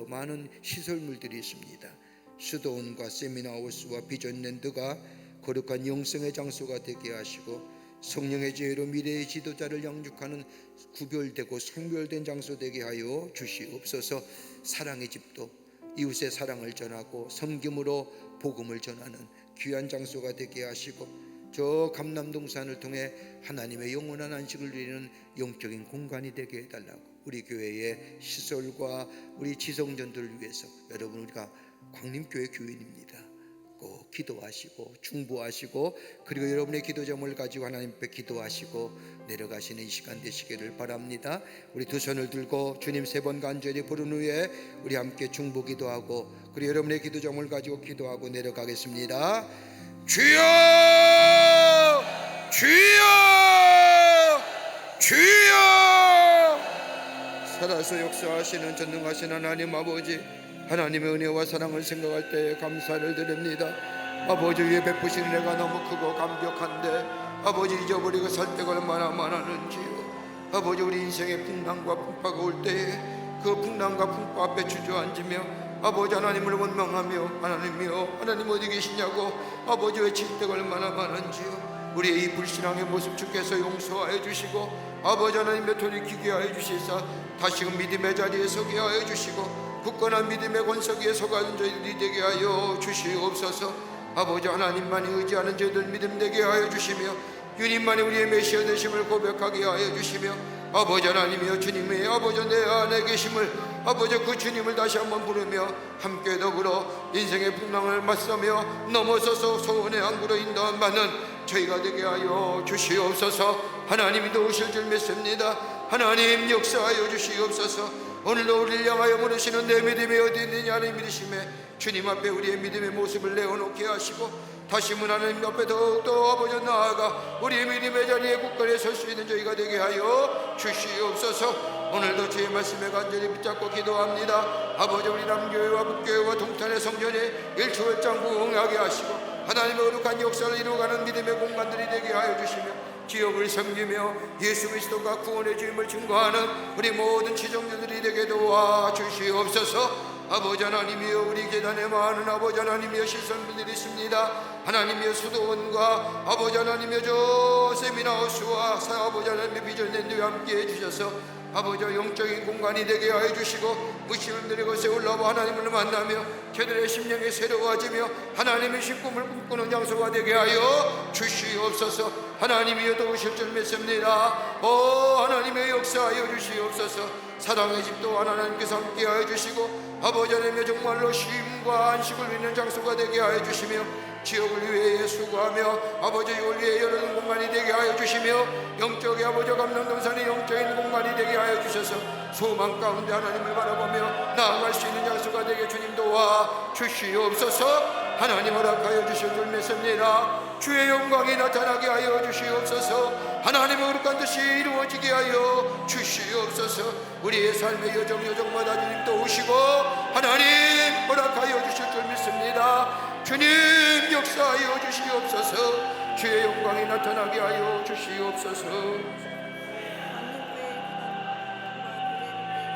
많은 시설물들이 있습니다. 수도원과 세미나하우스와 비전랜드가 거룩한 영성의 장소가 되게 하시고, 성령의 지혜로 미래의 지도자를 양육하는 구별되고 성별된 장소 되게 하여 주시옵소서. 사랑의 집도 이웃의 사랑을 전하고 섬김으로 복음을 전하는 귀한 장소가 되게 하시고, 저 감남동산을 통해 하나님의 영원한 안식을 누리는 영적인 공간이 되게 해달라고 우리 교회의 시설과 우리 지성전들을 위해서 여러분, 우리가 광림교회 교인입니다. 꼭 기도하시고 중보하시고, 그리고 여러분의 기도 제목을 가지고 하나님 앞에 기도하시고 내려가시는 이 시간 되시기를 바랍니다. 우리 두 손을 들고 주님 세 번 간절히 부른 후에 우리 함께 중보 기도하고, 그리고 여러분의 기도 제목을 가지고 기도하고 내려가겠습니다. 주여, 주여, 주여. 살아서 역사하시는 전능하신 하나님 아버지, 하나님의 은혜와 사랑을 생각할 때 감사를 드립니다. 아버지 위에 베푸신 은혜가 너무 크고 감격한데 아버지 잊어버리고 살 때가 얼마나 많았는지요. 아버지 우리 인생의 풍랑과 풍파가 올 때에 그 풍랑과 풍파 앞에 주저앉으며 아버지 하나님을 원망하며 하나님이여 하나님 어디 계시냐고 아버지 외칠 때가 얼마나 많은지요. 우리의 이 불신앙의 모습 주께서 용서하여 주시고 아버지 하나님의 돌이키게 하여 주시사 다시금 믿음의 자리에 서게 하여 주시고 굳건한 믿음의 권석 위에 서가는 저희들이 되게 하여 주시옵소서. 아버지 하나님만이 의지하는 저희들 믿음 되게 하여 주시며 주님만이 우리의 메시아 되심을 고백하게 하여 주시며 아버지 하나님이여 주님의 아버지 내 안에 계심을 아버지 그 주님을 다시 한번 부르며 함께 더불어 인생의 풍랑을 맞서며 넘어서서 소원의 항구로 인도함 받는 저희가 되게 하여 주시옵소서. 하나님이 도우실 줄 믿습니다. 하나님 역사하여 주시옵소서. 오늘도 우리를 향하여 물으시는 내 믿음이 어디 있느냐를 믿으심에 주님 앞에 우리의 믿음의 모습을 내어놓게 하시고 다시금 하나님 앞에 더욱더 아버지 나아가 우리의 믿음의 자리에 굳건히 설 수 있는 저희가 되게 하여 주시옵소서. 오늘도 주의 말씀에 간절히 붙잡고 기도합니다. 아버지 우리 남교회와 북교회와 동탄의 성전에 일초월장 부흥하게 하시고 하나님의 거룩한 역사를 이루어가는 믿음의 공간들이 되게 하여 주시며 지역을 섬기며 예수 그리스도가 구원의 주임을 증거하는 우리 모든 지정자들이 되게 도와주시옵소서. 아버지 하나님이여 우리 재단에 많은 아버지 하나님이여 실선분들이 있습니다. 하나님이여 수도원과 아버지 하나님이여 저 세미나하우스와 아버지 하나님의 비전랜드와 함께 해주셔서 아버지 영적인 공간이 되게 하여 주시고 무시민들의 것에 올라와 하나님을 만나며 저들의 심령이 새로워지며 하나님의 신꿈을 꿈꾸는 장소가 되게 하여 주시옵소서. 하나님이여 도우실 줄 믿습니다. 하나님의 역사하여 주시옵소서. 사랑의 집도 하나님께서 함께 하여 주시고 아버지 하나님의 정말로 쉼과 안식을 누리는 장소가 되게 하여 주시며 지역을 위해 수고하며 아버지 이걸 위해 여러 공간이 되게 하여 주시며 영적의 아버지 감남동산의 영적인 공간이 되게 하여 주셔서 소망 가운데 하나님을 바라보며 나아갈 수 있는 장소가 되게 주님 도와 주시옵소서. 하나님 허락하여 주실 줄 믿습니다. 주의 영광이 나타나게 하여 주시옵소서. 하나님의 거룩한 뜻이 이루어지게 하여 주시옵소서. 우리의 삶의 여정마다 주님 또 오시고 하나님 허락하여 주실 줄 믿습니다. 주님 역사하여 주시옵소서. 주의 영광이 나타나게 하여 주시옵소서.